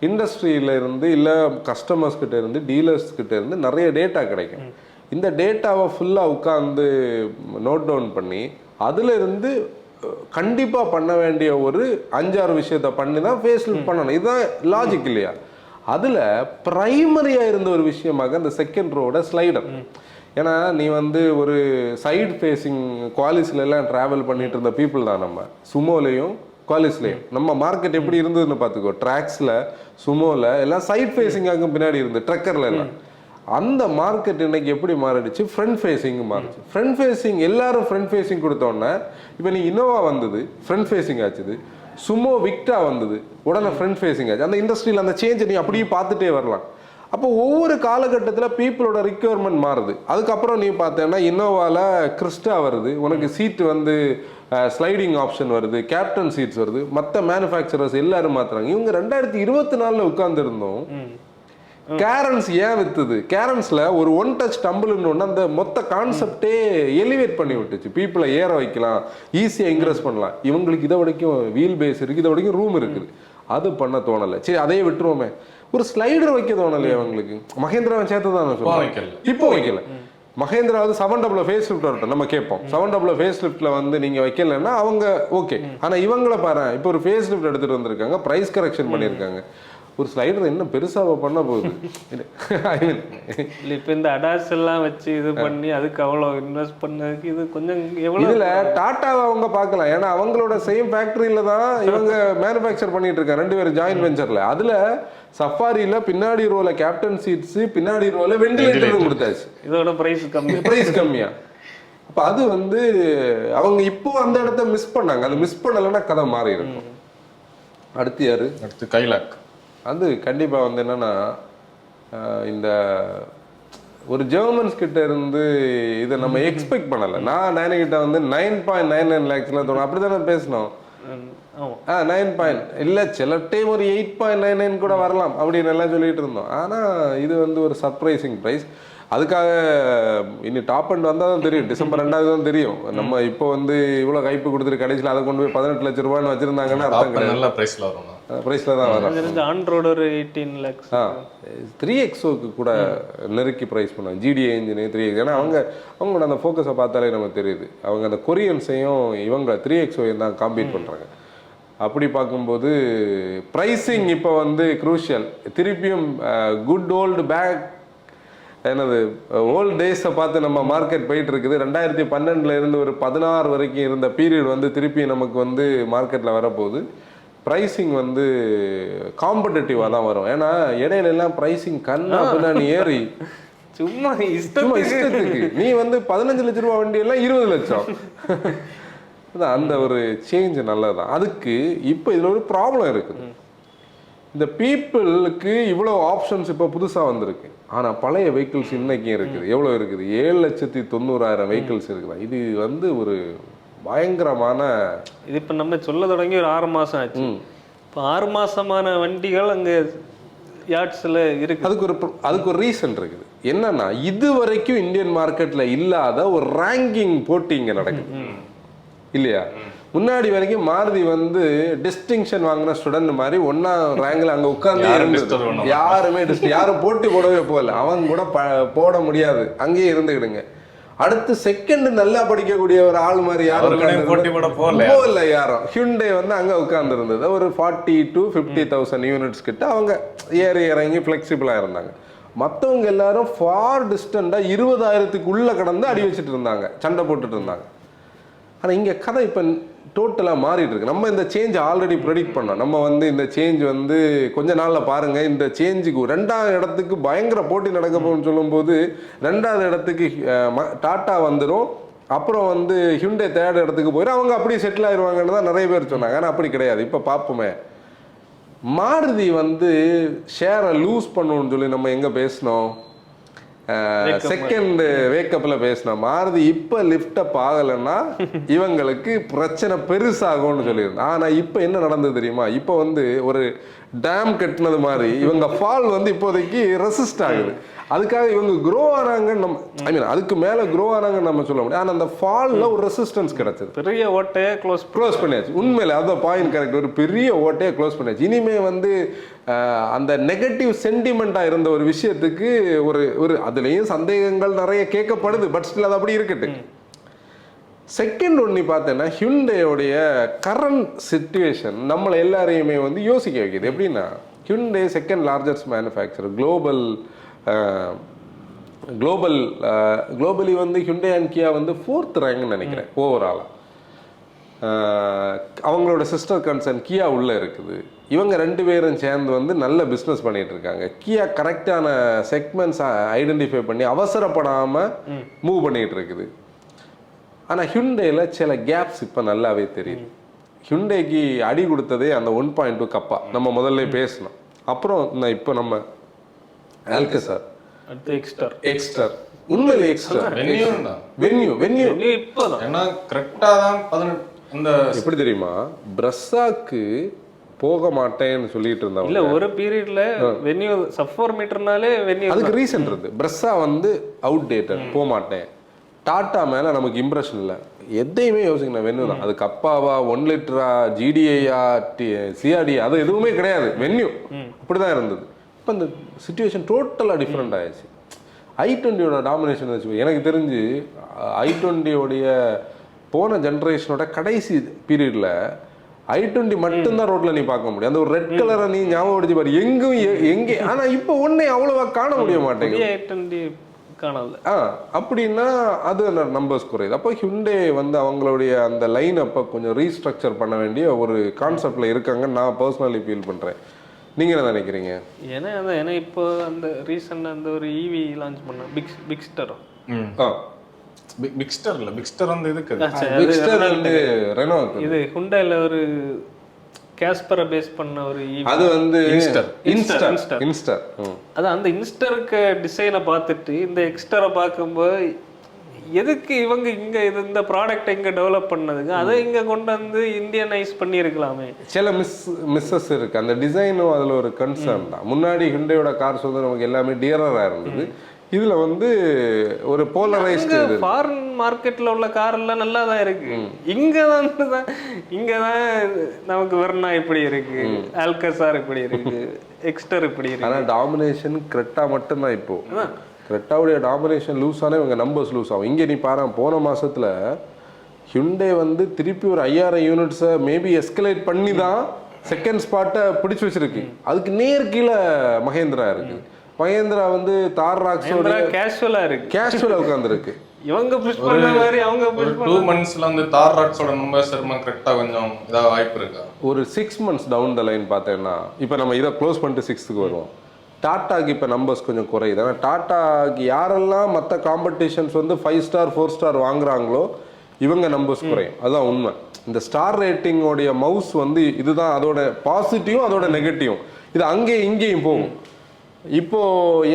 இண்டஸ்ட்ரியில இருந்து இல்லை கஸ்டமர்ஸ் கிட்ட இருந்து டீலர்ஸ் கிட்ட இருந்து நிறைய டேட்டா கிடைக்கும். இந்த டேட்டாவை ஃபுல்லாக உட்காந்து நோட் டவுன் பண்ணி அதில் இருந்து கண்டிப்பாக பண்ண வேண்டிய ஒரு 5-6 விஷயத்த பண்ணி தான் ஃபேஸ் லிஃப்ட் பண்ணணும். இதுதான் லாஜிக் இல்லையா? அதில் ப்ரைமரியாக இருந்த ஒரு விஷயமாக அந்த செகண்ட் ரோட ஸ்லைடர். ஏன்னா நீ வந்து ஒரு சைடு ஃபேஸிங் குவாலிஸ்லாம் ட்ராவல் பண்ணிட்டு இருந்த பீப்புள் தான் நம்ம சுமோலையும் குவாலிஸ்லையும். நம்ம மார்க்கெட் எப்படி இருந்ததுன்னு பார்த்துக்கோ, ட்ராக்ஸில் சுமோவில் எல்லாம் சைட் ஃபேஸிங்காக பின்னாடி இருந்து ட்ரக்கரில் எல்லாம். அந்த மார்க்கெட் இன்னைக்கு எப்படி மாறிடுச்சு, ஃப்ரண்ட் ஃபேஸிங் மாறிடுச்சு. ஃப்ரண்ட் ஃபேஸிங் எல்லாரும் ஃப்ரண்ட் ஃபேஸிங் கொடுத்தோன்னே இப்போ நீ இன்னோவா வந்தது ஃப்ரண்ட் ஃபேஸிங் ஆச்சுது, சுமோ விக்டா வந்தது உடனே ஃப்ரண்ட் ஃபேஸிங் ஆச்சு. அந்த இண்டஸ்ட்ரியில் அந்த சேஞ்சை நீ அப்படியே பார்த்துட்டே வரலாம். அப்போ ஒவ்வொரு காலகட்டத்தில் பீப்புளோட ரிக்வயர்மெண்ட் மாறுது. அதுக்கப்புறம் நீ பார்த்தேன்னா இன்னோவாவில் கிறிஸ்டா வருது, உனக்கு சீட்டு வந்து ஸ்லைடிங் ஆப்ஷன் வருது, கேப்டன் சீட்ஸ் வருது, மற்ற மேனுஃபேக்சரர்ஸ் எல்லாரும் மாத்துறாங்க. இவங்க 2024 உட்கார்ந்துருந்தோம். கேரன்ஸ் ஏன் வித்துது, கேரன்ஸ்ல ஒரு ஒன் டச் டம்பிள்னு ஒன்று அந்த மொத்த கான்செப்டே எலிவேட் பண்ணி விட்டுச்சு. பீப்புளை ஏற வைக்கலாம், ஈஸியாக இன்க்ரெஸ் பண்ணலாம். இவங்களுக்கு இதை வரைக்கும் வீல் பேஸ் இருக்குது, இதை வரைக்கும் ரூம் இருக்குது, அது பண்ண தோணலை. சரி அதையே விட்டுருவோமே, ஒரு ஸ்லைடர் வைக்க தோணலையே அவங்களுக்கு. மகேந்திராவை சேர்த்து தான் சொல்லுவாங்க, இப்போ வைக்கல. மகேந்திரா வந்து 700 ஃபேஸ் லிஃப்ட் வரட்டும் நம்ம கேட்போம். 700 ஃபேஸ் லிஃப்ட்ல வந்து நீங்க வைக்கலன்னா அவங்க ஓகே. ஆனா இவங்களை பாரு, இப்போ ஒரு ஃபேஸ் லிஃப்ட் எடுத்துட்டு வந்திருக்காங்க, பிரைஸ் கரெக்ஷன் பண்ணியிருக்காங்க. ஒரு ஸ்லைடர் என்ன பெருசாக பண்ண போகுது இப்போ இந்த அடாஸ் எல்லாம் வச்சு இது பண்ணி அதுக்கு அவ்வளோ இன்வெஸ்ட் பண்ணதுக்கு இது கொஞ்சம் எவ்வளோ. இதில் டாட்டாவை அவங்க பார்க்கலாம், ஏன்னா அவங்களோட சேம் ஃபேக்டரியில தான் இவங்க மேனுஃபேக்சர் பண்ணிட்டு இருக்காங்க, 2 பேரும் ஜாயின்ட் வெஞ்சர்ல. அதுல சஃபாரியில பின்னாடி ரோல கேப்டன் சீட்ஸ், பின்னாடி ரோல வெண்டிலேட்டர் கொடுத்தாச்சு. இதோட பிரைஸ் கம்மியா. அப்ப அது வந்து அவங்க இப்போ அந்த இடத்த மிஸ் பண்ணாங்க. அது மிஸ் பண்ணலைன்னா கதை மாறி இருக்கும். அடுத்து யாரு? அடுத்து கைலாக். அது கண்டிப்பாக வந்து என்னன்னா, இந்த ஒரு ஜெர்மன்ஸ் கிட்ட இருந்து இதை நம்ம எக்ஸ்பெக்ட் பண்ணலை. நான் கிட்ட வந்து 9.99 lakhsல தோணும், அப்படி தானே பேசணும். 9 இல்லை சில டைம் ஒரு 8.99 கூட வரலாம் அப்படின்னு எல்லாம் சொல்லிட்டு இருந்தோம். ஆனால் இது வந்து ஒரு சர்ப்ரைசிங் ப்ரைஸ். அதுக்காக இனி டாப் அண்ட் வந்தால் தான் தெரியும், December 2 தான் தெரியும். நம்ம இப்போ வந்து இவ்வளோ கைப்பு கொடுத்துட்டு கடைசியில் அதை கொண்டு போய் 18 லட்சம் ரூபான்னு வச்சிருந்தாங்கன்னா அர்த்தம் கிடையாது. நல்ல ப்ரைஸில் வரும், ப்ரைஸில் தான் வரும். ஆண்ட்ராய்டு ஒரு 18 lakhs. 3XOக்கு கூட நெருக்கி ப்ரைஸ் பண்ணுவாங்க, GDA இன்ஜின் 3X. ஏன்னா அவங்களோட அந்த ஃபோக்கஸை பார்த்தாலே நமக்கு தெரியுது, அவங்க அந்த கொரியன்ஸையும் இவங்க 3XOவையும் தான் காம்பீட் பண்ணுறாங்க. அப்படி பார்க்கும்போது ப்ரைஸிங் இப்போ வந்து குரூஷியல். திருப்பியும் குட் ஓல்டு பேக் என்னது ஓல்டு டேஸை பார்த்து நம்ம மார்க்கெட் போயிட்டு இருக்குது. 2012 இருந்து ஒரு 16 வரைக்கும் இருந்த பீரியட் வந்து திருப்பி நமக்கு வந்து மார்க்கெட்டில் வரப்போகுது. ப்ரைஸிங் வந்து காம்படிட்டிவாக தான் வரும். ஏன்னா இடையில எல்லாம் ப்ரைஸிங் கண்ணா பின்னாடி ஏறி சும்மா இஷ்டத்துக்கு நீ வந்து 15 லட்ச ரூபா வண்டியெல்லாம் 20 லட்சம். அந்த ஒரு சேஞ்ச் நல்லதுதான். அதுக்கு இப்போ இதில் ஒரு ப்ராப்ளம் இருக்குது. இந்த பீப்புளுக்கு இவ்வளோ ஆப்ஷன்ஸ் இப்போ புதுசாக வந்திருக்கு. ஆனால் பழைய வெஹிக்கிள்ஸ் இன்னைக்கும் இருக்குது. எவ்வளோ இருக்குது? 7,90,000 வெஹிக்கிள்ஸ் இருக்குதா. இது வந்து ஒரு பயங்கரமான, இது இப்போ நம்ம சொல்ல தொடங்கி ஒரு 6 மாதம் ஆச்சு. இப்போ 6 மாதமான வண்டிகள் அங்கே யார்ட்ஸில் இருக்கு. அதுக்கு ஒரு ரீசன் இருக்குது. என்னன்னா, இது வரைக்கும் இந்தியன் மார்க்கெட்டில் இல்லாத ஒரு ரேங்கிங் போட்டி இங்கே நடக்குது இல்லையா? முன்னாடி வரைக்கும் மாருதி வந்து டிஸ்டிங்ஷன் வாங்கின ஸ்டூடெண்ட் மாதிரி ஒன்னா ரேங்க்ல அங்க உட்கார்ந்து யாருமே யாரும் போட்டி போடவே போகல. அவங்க கூட போட முடியாது, அங்கேயே இருந்துக்கிடுங்க. அடுத்து செகண்ட் நல்லா படிக்கக்கூடிய ஒரு ஆள் மாதிரி யாரும் போகல. யாரும் ஹியூண்டே வந்து அங்க உட்கார்ந்து இருந்தது. ஒரு 40 to 50,000 யூனிட்ஸ் கிட்ட அவங்க ஏறி இறங்கி ஃபிளெக்சிபிளா இருந்தாங்க. மற்றவங்க எல்லாரும் ஃபார் டிஸ்டண்டா 20,000க்குள்ள கடந்து அடி வச்சுட்டு இருந்தாங்க, சண்டை போட்டுட்டு இருந்தாங்க. ஆனால் இங்கே கதை இப்போ டோட்டலாக மாறிட்டு இருக்கு. நம்ம இந்த சேஞ்ச் ஆல்ரெடி ப்ரெடிக்ட் பண்ணோம். நம்ம வந்து இந்த சேஞ்ச் வந்து கொஞ்ச நாளில் பாருங்கள், இந்த சேஞ்சுக்கு 2வது இடத்துக்கு பயங்கர போட்டி நடக்க போகுன்னு சொல்லும்போது 2வது இடத்துக்கு டாட்டா வந்துடும், அப்புறம் வந்து ஹியூண்டே 3rd இடத்துக்கு போயிடும், அவங்க அப்படியே செட்டில் ஆயிடுவாங்கன்னு தான் நிறைய பேர் சொன்னாங்க. ஆனால் அப்படி கிடையாது. இப்போ பார்ப்போமே, மாருதி வந்து ஷேரை லூஸ் பண்ணணும்னு சொல்லி நம்ம எங்கே பேசினோம், செகண்ட் வேக்கப்ல பேசினோம். மாருதி இப்ப லிஃப்ட் அப் ஆகலைன்னா இவங்களுக்கு பிரச்சனை பெருசாகும்னு சொல்லியிருந்தேன். ஆனா இப்ப என்ன நடந்தது தெரியுமா? இப்ப வந்து ஒரு டேம் கட்டினது மாதிரி இவங்க ஃபால் வந்து இப்போதைக்கு ரெசிஸ்ட் ஆகுது. அதுக்காக இவங்க க்ரோ ஆனாங்கன்னு நம்ம, ஐ மீன் அதுக்கு மேல க்ரோ ஆனாங்கன்னு நம்ம சொல்ல முடியும். ஆனா அந்த ஃபால்ல ஒரு ரெசிஸ்டன்ஸ் கிடைச்சது. பெரிய ஓட்டையை க்ளோஸ் பண்ணியாச்சு. உண்மையில அதான் பாயிண்ட் கரெக்ட். ஒரு பெரிய ஓட்டையை க்ளோஸ் பண்ணியாச்சு. இனிமே வந்து அந்த நெகட்டிவ் சென்டிமெண்டா இருந்த ஒரு விஷயத்துக்கு ஒரு அதுலயும் சந்தேகங்கள் நிறைய கேட்கப்படுது. பட் ஸ்டில் அது அப்படி இருக்கட்டு. செகண்ட் ஒன்று பார்த்தேன்னா, ஹியூண்டேயோடைய கரண்ட் சிச்சுவேஷன் நம்மளை எல்லாரையுமே வந்து யோசிக்க வைக்குது. எப்படின்னா, Hyundai second largest manufacture globally வந்து ஹியூண்டே அண்ட் கியா வந்து 4th ரேங்க்னு நினைக்கிறேன் ஓவராலாக. அவங்களோட சிஸ்டர் கன்சர்ன் கியா உள்ளே இருக்குது. இவங்க 2 பேரும் சேர்ந்து வந்து நல்ல பிஸ்னஸ் பண்ணிட்டு இருக்காங்க. கியா கரெக்டான செக்மெண்ட்ஸ் ஐடென்டிஃபை பண்ணி அவசரப்படாமல் மூவ் பண்ணிகிட்டு இருக்குது. ஆனால் ஹியூண்டேல சில கேப்ஸ் இப்போ நல்லாவே தெரியுது. ஹியூண்டேக்கு அடி கொடுத்ததே அந்த 1.2 கப்பா நம்ம முதல்ல பேசணும். அப்புறம் இப்போ நம்ம ஆல்கசார், எக்ஸ்டர் உண்மையில எக்ஸ்டர் வென்யூ இப்போதான் ஏன்னா கரெக்டாக தான் 18 அந்த எப்படி தெரியுமா, பிரஸ்ஸாக்கு போக மாட்டேன்னு சொல்லிட்டு இருந்தாங்க. இல்ல ஒரு பீரியட்ல வென்யூ சப் 4 மீட்டர்னாலே வென்யூ. அதுக்கு ரீசன் இருந்து பிரஸ்ஸா வந்து அவுட் டேட்டட் போக மாட்டேன். டாட்டா மேல நமக்கு இம்ப்ரெஷன் இல்லை. எதையுமே யோசிக்கணும் வென்யூ தான். அது கப்பாவா 1 லிட்டரா ஜிடிஐயா சிஆர்டி அது எதுவுமே கிடையாது. வென்யூ அப்படிதான் இருந்தது. இப்போ இந்த சுச்சுவேஷன் டோட்டலாக டிஃப்ரெண்ட் ஆயிடுச்சு. i20யோட டாமினேஷன் வச்சு எனக்கு தெரிஞ்சு i20யோடைய போன ஜென்ரேஷனோட கடைசி பீரியட்ல i20 மட்டும்தான் ரோட்ல நீ பார்க்க முடியும். அந்த ஒரு ரெட் கலரை நீ ஞாபகம் வச்சு பாரு எங்கும் எங்கே. ஆனா இப்போ ஒன்னே அவ்வளவா காண முடிய மாட்டேங்குது. அப்படின்னா அது நம்பர்ஸ் குறையுது. அப்போ ஹியூண்டே வந்து அவங்களுடைய அந்த லைன் அப்போ கொஞ்சம் ரீஸ்ட்ரக்சர் பண்ண வேண்டிய ஒரு கான்செப்ட்ல இருக்காங்கன்னு நான் பர்சனலி ஃபீல் பண்றேன். நீங்க என்ன நினைக்கிறீங்க? ஏன்னா இப்போ அந்த ரீசெண்டாக அந்த ஒரு ஈவி லான்ச் பண்ண பிக்ஸ்டர் வந்து இதுக்கு ரெனோ இது ஹுண்டாயில ஒரு கேஸ்பரை பேஸ் பண்ண ஒரு ஈவி. அது வந்து இன்ஸ்டர். அது அந்த இன்ஸ்டருக்கு டிசைனை பார்த்துட்டு இந்த எக்ஸ்டரை பார்க்கும்போது எதுக்கு இவங்க இங்க இந்த ப்ராடக்ட் இங்க டெவலப் பண்ணதுங்க, அதை இங்க கொண்டு வந்து இந்தியனைஸ் பண்ணி இருக்கலாமே. சில மிஸ்ஸஸ் இருக்கு. அந்த டிசைனும் அதுல ஒரு கன்சர்ன் தான். முன்னாடி ஹிண்டேயோட கார்ஸ் வந்து நமக்கு எல்லாமே டியரரா இருந்தது. இதுல வந்து ஒரு போலரைஸ்டு ஃபாரின் மார்க்கெட்ல உள்ள கார் எல்லாம் நல்லா தான் இருக்கு. இங்க தான் நமக்கு வெர்னா இப்படி இருக்கு, ஆல்கசார் இப்படி இருக்கு, எக்ஸ்டர் இப்படி இருக்கு. ஆனா டாமினேஷன் கிரெட்டா மட்டும்தான். இப்போ கிரெட்டாவுடைய டாமினேஷன் லூஸ் ஆனால் இவங்க நம்பர்ஸ் லூஸ் ஆகும். இங்கே நீ பாரு, போன மாசத்துல ஹியூண்டே வந்து திருப்பி ஒரு 5000 யூனிட்ஸை மேபி எஸ்கலேட் பண்ணி தான் செகண்ட் ஸ்பாட்டை பிடிச்சி வச்சிருக்கு. அதுக்கு நேர் கீழே மகேந்திரா இருக்கு. மகேந்திரா வந்து தார் ராக்ஸோட கேஷுவலா உட்கார்ந்துருக்கு. இவங்க புஷ் பண்ண மாதிரி அவங்க ஒரு 2 மந்த்ஸ்ல வந்து தார் ராக்ஸோட நம்பர்ஸ் கரெக்டா கொஞ்சம் இதா வாய்ப்பு இருக்கா? ஒரு 6 months டவுன் த லைன் பார்த்தேன்னா இப்போ நம்ம இதை க்ளோஸ் பண்ணிட்டு 6th வருவோம். டாட்டாக்கு இப்போ நம்பர்ஸ் கொஞ்சம் குறையுது. ஆனால் டாட்டாக்கு யாரெல்லாம் மற்ற காம்படிஷன்ஸ் வந்து 5 ஸ்டார் 4 ஸ்டார் வாங்குறாங்களோ இவங்க நம்பர்ஸ் குறையும். அதுதான் உண்மை. இந்த ஸ்டார் ரேட்டிங்கோடைய மவுஸ் வந்து இதுதான் அதோட பாசிட்டிவும் அதோட நெகட்டிவும். இது அங்கேயும் இங்கேயும் போகும். இப்போ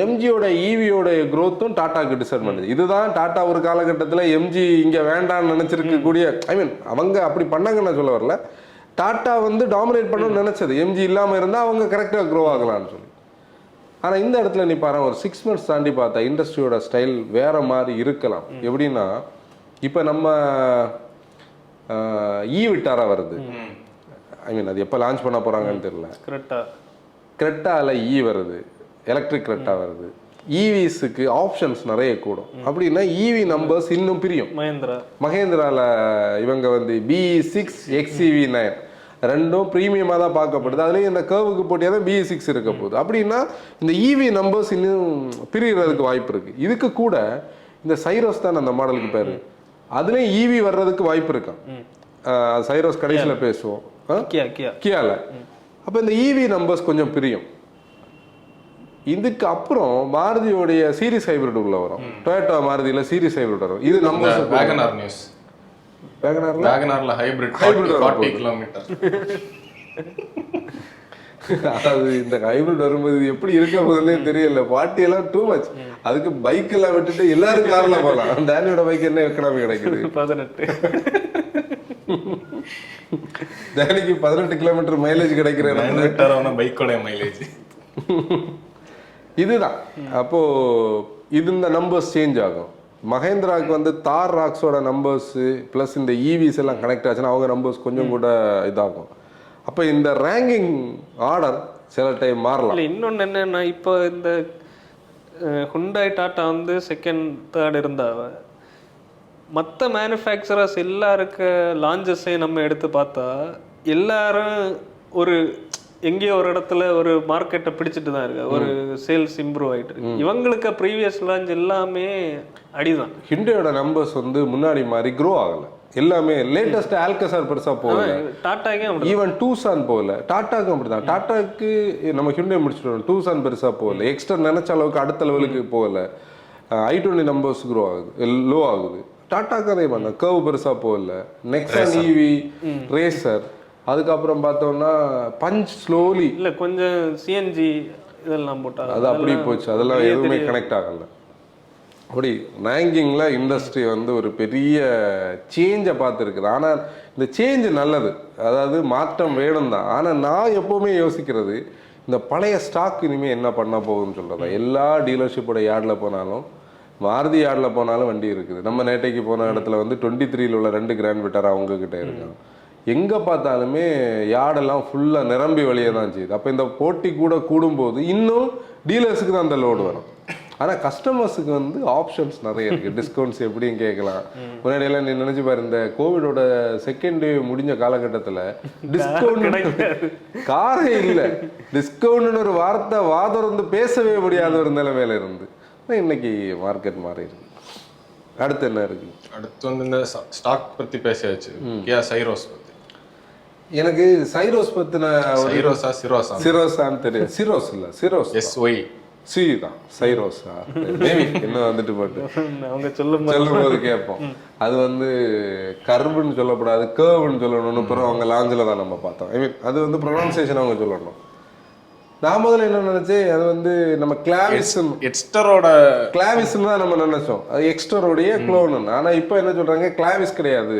எம்ஜியோட ஈவியோட க்ரோத்தும் டாட்டாக்கு டிசைட் பண்ணுது. இதுதான் டாட்டா ஒரு காலகட்டத்தில் எம்ஜி இங்கே வேண்டாம்னு நினச்சிருக்கக்கூடிய, ஐ மீன் அவங்க அப்படி பண்ணாங்கன்னு நான் சொல்ல வரல. டாட்டா வந்து டாமினேட் பண்ணணும்னு நினச்சது. எம்ஜி இல்லாமல் இருந்தால் அவங்க கரெக்டாக க்ரோ ஆகலாம்னு சொல்லி. ஆனால் இந்த இடத்துல நீ பாரு, ஒரு 6 months தாண்டி பார்த்தா இண்டஸ்ட்ரியோட ஸ்டைல் வேற மாதிரி இருக்கலாம். எப்படின்னா இப்போ நம்ம விட்டாரா வருது. ஐ மீன் அது எப்போ லான்ச் பண்ண போகிறாங்கன்னு தெரியல. கிரெட்டாவில் வருது, எலக்ட்ரிக் கிரெட்டா வருது. ஈவிஸுக்கு ஆப்ஷன்ஸ் நிறைய கூடும். அப்படின்னா ஈவி நம்பர்ஸ் இன்னும் பிரியும். மகேந்திராவில் இவங்க வந்து BE6 XEV9 ரெண்டும் ப்ரீமியமாக தான் பார்க்கப்படுது. அதுலேயும் இந்த கர்வுக்கு போட்டியாக தான் BE6 இருக்க போகுது. அப்படின்னா இந்த ஈவி நம்பர்ஸ் இன்னும் பிரிகிறதுக்கு வாய்ப்பு இருக்குது. இதுக்கு கூட இந்த சைரோஸ் தான் அந்த மாடலுக்கு பேர். அதுலேயும் ஈவி வர்றதுக்கு வாய்ப்பு இருக்கான். சைரோஸ் கடைசியில் பேசுவோம் கியால. அப்போ இந்த ஈவி நம்பர்ஸ் கொஞ்சம் பிரியும். இதுக்கு அப்புறம் மாருதியோடைய சீரிஸ் ஹைபிரிட் உள்ள வரும். டொயோட்டா மாருதியில் சீரிஸ் ஹைபிரிட் வரும். இது நம்பர்ஸ் வேகனார் நியூஸ். வேகனார்ல ஹைபிரிட் 40 கிலோமீட்டர். அது இந்த ஹைபிரிட் வரும்போது எப்படி இருக்க போதுன்னே தெரியல. 40 எல்லாம் டூ மச். அதுக்கு பைக் எல்லாம் விட்டுட்டு எல்லாரும் கார்ல போகலாம். டேனியோட பைக் என்ன எக்கனாமி கிடைக்குது? 18. டேனிக்கு 18 கிலோமீட்டர் மைலேஜ் கிடைக்கிற பைக்கோட மைலேஜ் இதுதான். அப்போ இது இந்த நம்பர்ஸ் சேஞ்ச் ஆகும். மகேந்திராவுக்கு வந்து தார் ராக்ஸோட நம்பர்ஸ் ப்ளஸ் இந்த ஈவிஸ் எல்லாம் கனெக்ட் ஆச்சுன்னா அவங்க நம்பர்ஸ் கொஞ்சம் கூட இதாகும். அப்போ இந்த ரேங்கிங் ஆர்டர் சில டைம் மாறலாம். இன்னொன்று என்னன்னா, இப்போ இந்த ஹுண்டாய் டாட்டா வந்து 2nd 3rd இருந்தாவ மற்ற மேனுஃபேக்சரர்ஸ் எல்லாருக்க லான்ச்சஸையும் நம்ம எடுத்து பார்த்தா எல்லாரும் ஒரு எங்கேயோ ஒரு இடத்துல ஒரு மார்க்கெட்டை பிடிச்சிட்டு தான் இருக்கு, ஒரு சேல்ஸ் இம்ப்ரூவ் ஆயிட்டு இருக்கு. இவங்களுக்கு ப்ரீவியஸ் லான்ச் எல்லாமே அடிதான். ஹிண்டோட நம்பர்ஸ் வந்து முன்னாடி மாதிரி க்ரோ ஆகல. எல்லாமே லேட்டஸ்ட் ஆல்கசார் பெருசா போகல, டாட்டாக்கே ஈவன் டூசான் போகல, டாட்டாக்கும் அப்படிதான். டாட்டாக்கு நம்ம ஹிண்டே முடிச்சுட்டு டூசான் பெருசா போகல, எக்ஸ்ட்ரா நினைச்ச அளவுக்கு அடுத்த லெவலுக்கு போகல. i20 நம்பர்ஸ் க்ரோ ஆகுது, லோ ஆகுது. டாட்டாக்கு அதே மாதிரி கர்வ் பெருசா போகல. நெக்ஸான் ஈவி, ரேசர், அதுக்கப்புறம் பார்த்தோம்னா பஞ்ச் ஸ்லோலி இல்ல கொஞ்சம் சிஎன்ஜி இதெல்லாம் போட்டாங்க, அது அப்படி போச்சு. அதெல்லாம் எதுவுமே கனெக்ட் ஆகல. அப்படி ரேங்கிங்கில் இண்டஸ்ட்ரி வந்து ஒரு பெரிய சேஞ்சை பார்த்துருக்குது. ஆனால் இந்த சேஞ்சு நல்லது, அதாவது மாற்றம் வேணும் தான். ஆனால் நான் எப்போவுமே யோசிக்கிறது இந்த பழைய ஸ்டாக் இனிமேல் என்ன பண்ண போகுதுன்னு சொல்கிறதா. எல்லா டீலர்ஷிப்போட யார்டில் போனாலும், மாருதி யார்டில் போனாலும் வண்டி இருக்குது. நம்ம நேட்டைக்கு போன இடத்துல வந்து 23 உள்ள 2 கிராண்ட் விட்டர் அவங்கக்கிட்ட இருக்காங்க. எங்கே பார்த்தாலுமே யார்டெல்லாம் ஃபுல்லாக நிரம்பி வழியே தான் செய்யுது. அப்போ இந்த போட்டி கூட கூடும்போது இன்னும் டீலர்ஸுக்கு தான் அந்த லோடு வரும். ஆனால் கஸ்டமர்ஸுக்கு வந்து ஆப்ஷன்ஸ் நிறைய இருக்குது. டிஸ்கவுண்ட்ஸ் எப்படியும் கேட்கலாம். முன்னாடியெல்லாம் நீ நினச்சி பாரு, இந்த கோவிடோட செகண்ட் வேவ் முடிஞ்ச காலகட்டத்தில் டிஸ்கவுண்ட் காரே இல்லை, டிஸ்கவுண்ட்னு ஒரு வார்த்தை வாதம் பேசவே முடியாத ஒரு நிலைமையில இருந்து இன்னைக்கு மார்க்கெட் மாறி இருக்கு. அடுத்து என்ன இருக்கு? அடுத்து வந்து இந்த ஸ்டாக் பற்றி பேசியாச்சு. கியா சைரோஸ் பற்றி. எனக்கு சைரோஸ் பற்றின சிரோஸான்னு தெரியும். சிரோஸ் இல்லை, சிரோஸ் SY சி தான், சைரோஸா மேபி என்ன வந்துட்டு போட்டு அவங்க சொல்லும் போது கேட்போம். அது வந்து கர்வுன்னு சொல்லக்கூடாது, கேர்வ்னு சொல்லணும்னு பிறகு அவங்க லாஞ்சில் தான் நம்ம பார்த்தோம். ஐ மீன் அது வந்து ப்ரொனன்சியேஷன் அவங்க சொல்லணும். நான் முதல்ல என்ன நினைச்சேன், அது வந்து நம்ம கிளாவிஸ்ன்னு தான் நம்ம நினைச்சோம். அது எக்ஸ்டரோடைய க்ளோன். ஆனால் இப்போ என்ன சொல்றாங்க, கிளாவிஸ் கிடையாது,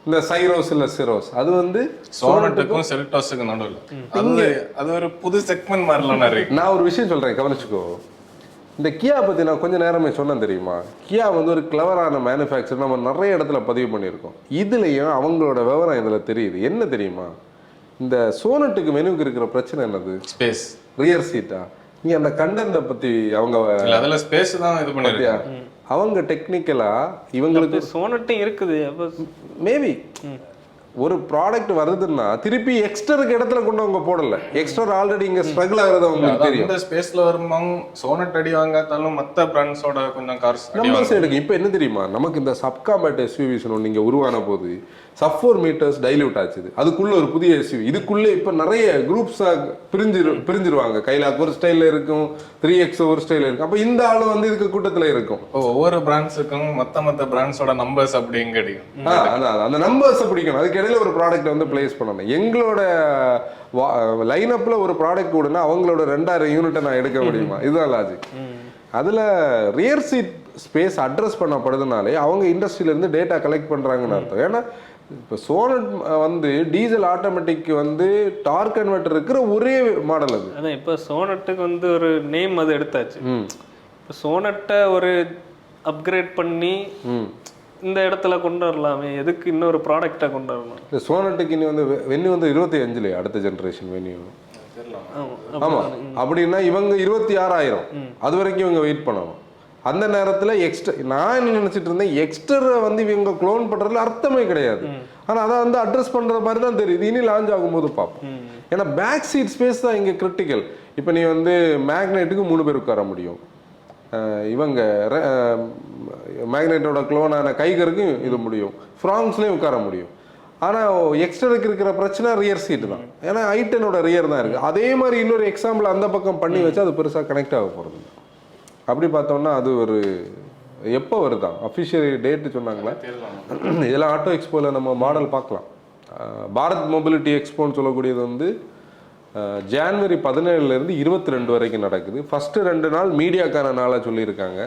இந்த சைரோஸ் இல்ல சிரோஸ். அது வந்து சோனட்டுக்கும் செல்டாஸுக்கும் நடுவில் அது ஒரு புது செக்மெண்ட் மாதிரிலாம் இருக்கு. நான் ஒரு விஷயம் சொல்றேன், கவனிச்சுக்கோ. இந்த கியா பத்தி நான் கொஞ்சம் நேரமே சொன்னேன் தெரியுமா. கியா வந்து ஒரு கிளவரான மேனுஃபேக்சர், நம்ம நிறைய இடத்துல பதிவு பண்ணியிருக்கோம். இதுலயும் அவங்களோட விவரம் இதுல தெரியுது. என்ன தெரியுமா, இந்த சோனட்டுக்கு மெனுக்கு இருக்கிற பிரச்சனை என்னது? ஸ்பேஸ், ரியர் சீட்டா. நீ அந்த கண்டென்ட்டை பத்தி அவங்க அதில் ஸ்பேஸ் தான் இது பண்ணிருக்காங்க. அவங்க டெக்னிக்கலா இவங்களுக்கு சோனட்டும் இருக்குது. மேபி ஒரு ப்ராடக்ட் வருதுன்னா திருப்பி எக்ஸ்டருக்கு இடத்துல கொண்டு அவங்க போடல. எக்ஸ்டர் ஆல்ரெடி இங்க ஸ்ட்ரகிள் ஆகுறது உங்களுக்கு தெரியும். இந்த ஸ்பேஸ்ல வரும்போது சோனட் அடி வாங்காதாலும் மற்ற பிராண்ட்ஸோட கொஞ்சம் கார்ஸ் நம்பர்ஸ் எடுக்கும். இப்போ என்ன தெரியுமா, நமக்கு இந்த சப்காம்பேட் எஸ்யூவிஸ் ஒன்று இங்கே உருவான போது சப் 4 மீட்டர்ஸ் டைல்யூட் ஆச்சுது. அதுக்குள்ள ஒரு புதிய எஸ்யூவி, இதுக்குள்ளே இப்போ நிறைய குரூப்ஸாக பிரிஞ்சிருவாங்க. கைலாக் ஒரு ஸ்டைலில் இருக்கும், 3X ஒரு ஸ்டைலில் இருக்கும். அப்போ இந்த ஆளும் வந்து இதுக்கு கூட்டத்தில் இருக்கும். ஒவ்வொரு பிராண்ட்ஸுக்கும் மற்ற பிராண்ட்ஸோட நம்பர்ஸ் அப்படிங்க கிடைக்கும். அந்த நம்பர்ஸை பிடிக்கணும். அதுக்கு இடையில ஒரு ப்ராடக்ட் வந்து பிளேஸ் பண்ணணும். எங்களோட லைனப்பில் ஒரு ப்ராடக்ட் கூடனா அவங்களோட 2000 யூனிட்டை நான் எடுக்க முடியுமா? இதுதான் லாஜிக். அதில் ரியர் சீட் ஸ்பேஸ் அட்ரஸ் பண்ணப்படுதுனாலே அவங்க இண்டஸ்ட்ரியிலேருந்து டேட்டா கலெக்ட் பண்ணுறாங்கன்னு அர்த்தம். ஏன்னா இப்போ சோனட் வந்து டீசல் ஆட்டோமேட்டிக் வந்து டார்க் கன்வெர்ட்டர் இருக்கிற ஒரே மாடல் அது. அதான் இப்போ சோனட்டுக்கு வந்து ஒரு நேம் அது எடுத்தாச்சு. இப்போ சோனட்டை ஒரு அப்கிரேட் பண்ணி இந்த இடத்துல கொண்டு வரலாமே, எதுக்கு இன்னொரு ப்ராடக்டை கொண்டு வரணும்? இந்த சோனட்டுக்கு இனி வந்து வென்யூ வந்து 25 அடுத்த ஜென்ரேஷன் வென்யூ. ஆமாம், அப்படின்னா இவங்க 26,000 அது வரைக்கும் இவங்க வெயிட் பண்ணணும். அந்த நேரத்தில் எக்ஸ்ட்ரா நான் என்ன நினச்சிட்டு இருந்தேன், எக்ஸ்டரை வந்து இவங்க க்ளோன் பண்ணுறதுல அர்த்தமே கிடையாது. ஆனால் அதை வந்து அட்ரஸ் பண்ணுற மாதிரி தான் தெரியுது. இனி லான்ச் ஆகும்போது பார்ப்போம். ஏன்னா பேக் சீட் ஸ்பேஸ் தான் இங்கே கிரிட்டிக்கல். இப்போ நீ வந்து மேக்னெட்டுக்கு 3 பேர் உட்கார முடியும். இவங்க மேக்னெட்டோட க்ளோனான கைகருக்கும் இது முடியும், ஃப்ராங்ஸ்லேயும் உட்கார முடியும். ஆனால் எக்ஸ்டருக்கு இருக்கிற பிரச்சனை ரியர் சீட்டு தான். ஏன்னா i10ஓட ரியர் தான் இருக்குது. அதே மாதிரி இன்னொரு எக்ஸாம்பிள் அந்த பக்கம் பண்ணி வச்சு அது பெருசாக கனெக்ட் ஆக போகிறது. அப்படி பார்த்தோம்னா அது ஒரு எப்போ வருதான் அஃபிஷியல் டேட்டு சொன்னாங்களே. இதெல்லாம் ஆட்டோ எக்ஸ்போவில் நம்ம மாடல் பார்க்கலாம். பாரத் மொபிலிட்டி எக்ஸ்போன்னு சொல்லக்கூடியது வந்து ஜான்வரி 17 22 வரைக்கும் நடக்குது. ஃபஸ்ட்டு 2 நாள் மீடியாக்கான நாளாக சொல்லியிருக்காங்க,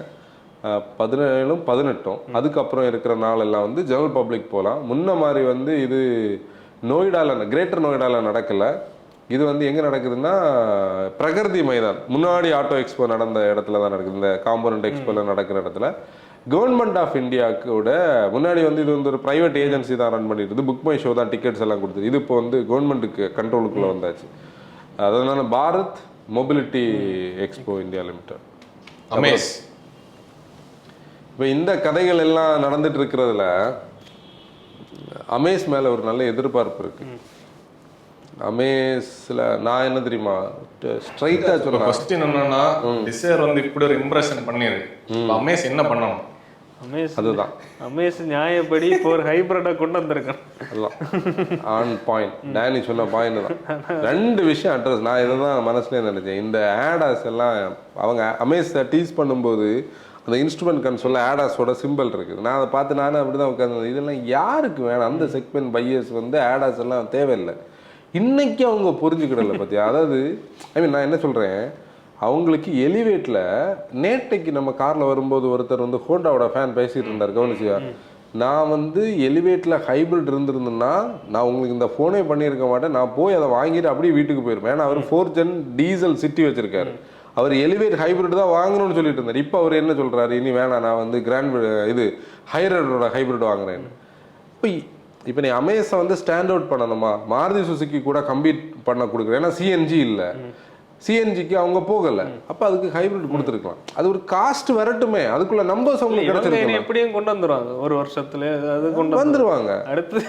17 18. அதுக்கப்புறம் இருக்கிற நாளெல்லாம் வந்து ஜெனரல் பப்ளிக் போகலாம். முன்ன மாதிரி வந்து இது நோய்டாவில், கிரேட்டர் நோய்டாவில் நடக்கலை. இது வந்து எங்கே நடக்குதுன்னா பிரகதி மைதான், முன்னாடி ஆட்டோ எக்ஸ்போ நடந்த இடத்துல தான் நடக்குது. இந்த காம்போனன்ட் எக்ஸ்போவில் நடக்கிற இடத்துல கவர்மெண்ட் ஆஃப் இந்தியாவோட முன்னாடி வந்து இது வந்து ஒரு ப்ரைவேட் ஏஜென்சி தான் ரன் பண்ணிட்டு இருந்து, புக் மை ஷோ தான் டிக்கெட்ஸ் எல்லாம் கொடுத்துது. இது இப்போ வந்து கவர்மெண்ட்டுக்கு கண்ட்ரோலுக்குள்ளே வந்தாச்சு. அதனால Bharat mobility expo India limited Amaze. இப்போ இந்த கதைகள் எல்லாம் நடந்துட்டு இருக்கிறதுல அமேஸ் மேலே ஒரு நல்ல எதிர்பார்ப்பு இருக்கு. அமேஸ்ல நான் என்ன தெரியுமா ஸ்ட்ரைட்டா சொல்றேன். கொஸ்டின் என்னன்னா டிசைர் வந்து இப்படி ஒரு இம்ப்ரெஷன் பண்ணிருக்கு, அமேஸ் என்ன பண்ணணும்? அதுதான் அமேஸ் நியாயப்படி இப்போ ஒரு ஹைபிரிட்டை கொண்டு வந்திருக்கேன். On point. டேனி சொன்ன பாயிண்ட் தான். ரெண்டு விஷயம் அட்ரஸ் நான் இதை தான் மனசுலேயே நினைச்சேன். இந்த ஆடாஸ் எல்லாம் அவங்க அமேஸை டீஸ் பண்ணும்போது அந்த இன்ஸ்ட்ருமெண்ட் கன்சோலில் ஆடாஸோட சிம்பிள் இருக்குது. நான் அதை பார்த்து நானும் அப்படி தான் உட்காந்து இதெல்லாம் யாருக்கு வேணும்? அந்த செக்மெண்ட் பையர்ஸ் வந்து ஆடாஸ் எல்லாம் தேவையில்லை. இன்னைக்கு அவங்க புரிஞ்சுக்கிடல பார்த்தியா? அதாவது நான் என்ன சொல்கிறேன், அவங்களுக்கு எலிவேட்டில் நேற்றைக்கு நம்ம காரில் வரும்போது ஒருத்தர் வந்து ஹோண்டாவோட ஃபேன் பேசிகிட்டு இருந்தார், கவனிச்சியா? நான் வந்து எலிவேட்டில் ஹைப்ரிட் இருந்திருந்தேன்னா நான் உங்களுக்கு இந்த ஃபோனே பண்ணியிருக்க மாட்டேன், நான் போய் அதை வாங்கிட்டு அப்படியே வீட்டுக்கு போயிருப்பேன். ஏன்னா அவர் 4th gen டீசல் சிட்டி வச்சிருக்காரு. அவர் எலிவேட் ஹைப்ரிட் தான் வாங்கணும்னு சொல்லிட்டு இருந்தார். இப்போ அவர் என்ன சொல்கிறாரு, இனி வேணாம் நான் வந்து இது ஹைரடோட ஹைப்ரிட் வாங்குறேன்னு. இப்போ நீ அமேஸை வந்து ஸ்டாண்ட் அவுட் பண்ணணுமா? மாருதி சுசுக்கி கூட கம்பீட் பண்ண கொடுக்குறேன். ஏன்னா சிஎன்ஜி இல்லை, சிஎன்ஜிக்கு அவங்க போகலை. அப்போ அதுக்கு ஹைப்ரிட் கொடுத்துருக்கலாம். அது ஒரு காஸ்ட் வரட்டுமே, அதுக்குள்ள நம்பர்ஸ் அவங்களுக்கு கிடைச்சிருக்கு. எப்படியும் கொண்டு வந்துருவாங்க, ஒரு வருஷத்துல அது கொண்டு வந்துருவாங்க. அடுத்து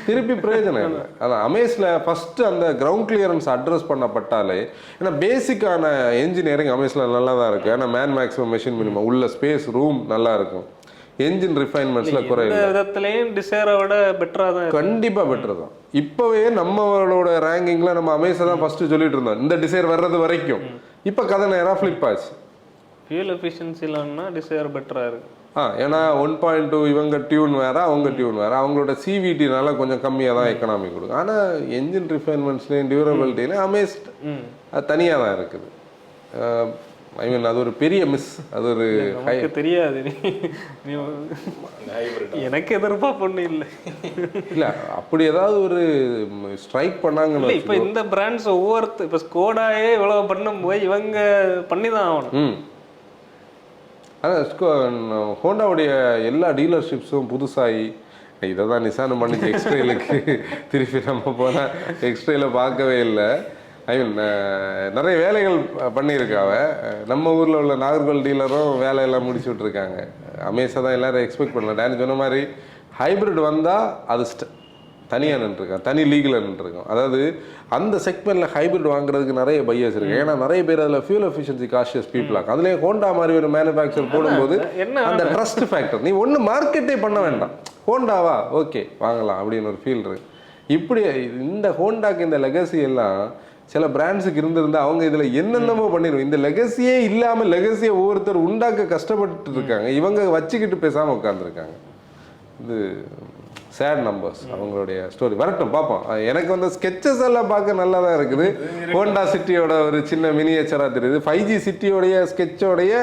திருப்பி பிரயோஜனம் இல்லை. அதான் அமேஸில் ஃபஸ்ட்டு அந்த கிரவுண்ட் கிளியரன்ஸ் அட்ரஸ் பண்ணப்பட்டாலே, ஏன்னா பேசிக்கான என்ஜினியரிங் அமேஸில் நல்லா தான் இருக்குது. ஏன்னா மேன் மேக்ஸிமம் மெஷின் மினிமம் உள்ள ஸ்பேஸ் ரூம் நல்லா இருக்கும். என்ஜின் ரிஃபைன்மெண்ட்ஸில் குறையில்லை. விதத்துலையும் டிசைரோட பெட்டராக தான், கண்டிப்பாக பெட்டர் தான். இப்போவே நம்மளோட ரேங்கிங்கில் நம்ம அமேஸை தான் ஃபஸ்ட்டு சொல்லிட்டு இருந்தோம் இந்த டிசைர் வர்றது வரைக்கும். இப்போ கதை நேராக ஃப்ளிப் ஆச்சு. ஃபியூல் எஃபிஷியன்சிலன்னா டிசைர் பெட்டராக இருக்குது. ஏன்னா 1.2 இவங்க டியூன் வேற, அவங்க டியூன் வேற. அவங்களோட சிவிடினால கொஞ்சம் கம்மியாக தான் எக்கனாமி கொடுக்கும். ஆனால் என்ஜின் ரிஃபைன்மெண்ட்ஸ்லேயும் டியூரபிலிட்டிலையும் அமேஸ் அது தனியாக தான் இருக்குது. அது ஒரு பெரிய மிஸ். அது ஒரு தெரியாது, எனக்கு எதிர்பார்ப்பு ஒன்றும் இல்லை அப்படி ஏதாவது ஒரு ஸ்ட்ரைக் பண்ணாங்கன்னு. இப்போ இந்த பிராண்ட்ஸ் ஒவ்வொருத்தர் இப்போ ஸ்கோடாயே இவ்வளோ பண்ணும் போய் இவங்க பண்ணி தான் ஆகணும். ஆனால் ஹோண்டாவுடைய எல்லா டீலர்ஷிப்ஸும் புதுசாகி இதை தான் நிசான் பண்ணிச்சு. எக்ஸ்ட்ரேலுக்கு திருப்பி நம்ம போனால் எக்ஸ்ட்ரேல பார்க்கவே இல்லை. நிறைய வேலைகள் பண்ணியிருக்காவ. நம்ம ஊரில் உள்ள நாகர்கோவில் டீலரும் வேலையெல்லாம் முடிச்சு விட்ருக்காங்க. அமேஸாக தான் எல்லோரும் எக்ஸ்பெக்ட் பண்ணல. டேனி சொன்ன மாதிரி ஹைப்ரிட் வந்தால் அது தனியாக நின்றுருக்கான், தனி லீகலில் நின்றுருக்கோம். அதாவது அந்த செக்மெண்ட்டில் ஹைப்ரிட் வாங்குறதுக்கு நிறைய பையர்ஸ் இருக்கு. ஏன்னா நிறைய பேர் அதில் ஃபியூல் எஃபிஷியன்சி காஷியஸ் பீப்புளாக. அதுலேயே ஹோண்டா மாதிரி ஒரு மேனுஃபேக்சர் போடும்போது அந்த ட்ரஸ்ட் ஃபேக்டர், நீ ஒன்றும் மார்க்கெட்டே பண்ண வேண்டாம், ஹோண்டாவா ஓகே வாங்கலாம் அப்படின்னு ஒரு ஃபீல் இருக்கு. இப்படி இந்த ஹோண்டாக்கு இந்த லெகசி எல்லாம் சில பிராண்ட்ஸுக்கு இருந்திருந்தா அவங்க இதில் என்னென்னமோ பண்ணிடுவோம். இந்த லெகசியே இல்லாமல் லெகசியை ஒவ்வொருத்தர் உண்டாக்க கஷ்டப்பட்டு இருக்காங்க. இவங்க வச்சுக்கிட்டு பேசாமல் உட்காந்துருக்காங்க. இது சேட் நம்பர்ஸ். அவங்களுடைய ஸ்டோரி வரட்டும் பார்ப்போம். எனக்கு வந்து ஸ்கெச்சஸ் எல்லாம் பார்க்க நல்லா தான் இருக்குது. ஹோண்டா சிட்டியோட ஒரு சின்ன மினியேச்சராக தெரியுது. 5G சிட்டியோடைய ஸ்கெட்சோடைய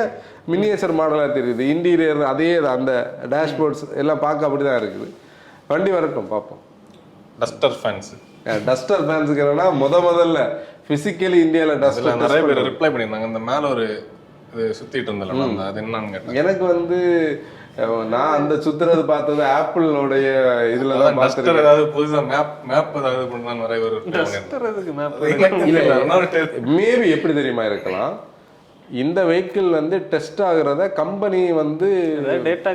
மினியேச்சர் மாடலாக தெரியுது. இன்டீரியர் அதே அந்த டேஷ்போர்ட்ஸ் எல்லாம் பார்க்க அப்படி தான் இருக்குது. வண்டி வரட்டும் பார்ப்போம். டஸ்டர் ஃபேன்ஸ் டஸ்டர் ஃபேன்ஸுக்கு என்னன்னா முதல்ல பிசிக்கலி இந்தியாவில் டஸ்டர் நிறைய பேர் ரிப்ளை பண்ணியிருந்தாங்க. இந்த மேலே ஒரு இது சுற்றிட்டு இருந்தல, அது என்னன்னு கேட்டேன். எனக்கு வந்து நான் அந்த சுத்துறது பார்த்தது ஆப்பிளோடைய இதுல தான் பார்த்தேன். ஏதாவது புதுசா மேப் ஏதாவது பண்ணா நிறைய பேர் மேபி எப்படி தெரியுமா இருக்கலாம், இந்த வெஹிக்கிள் வந்து டெஸ்ட் ஆகுறத கம்பெனி வந்து டேட்டா,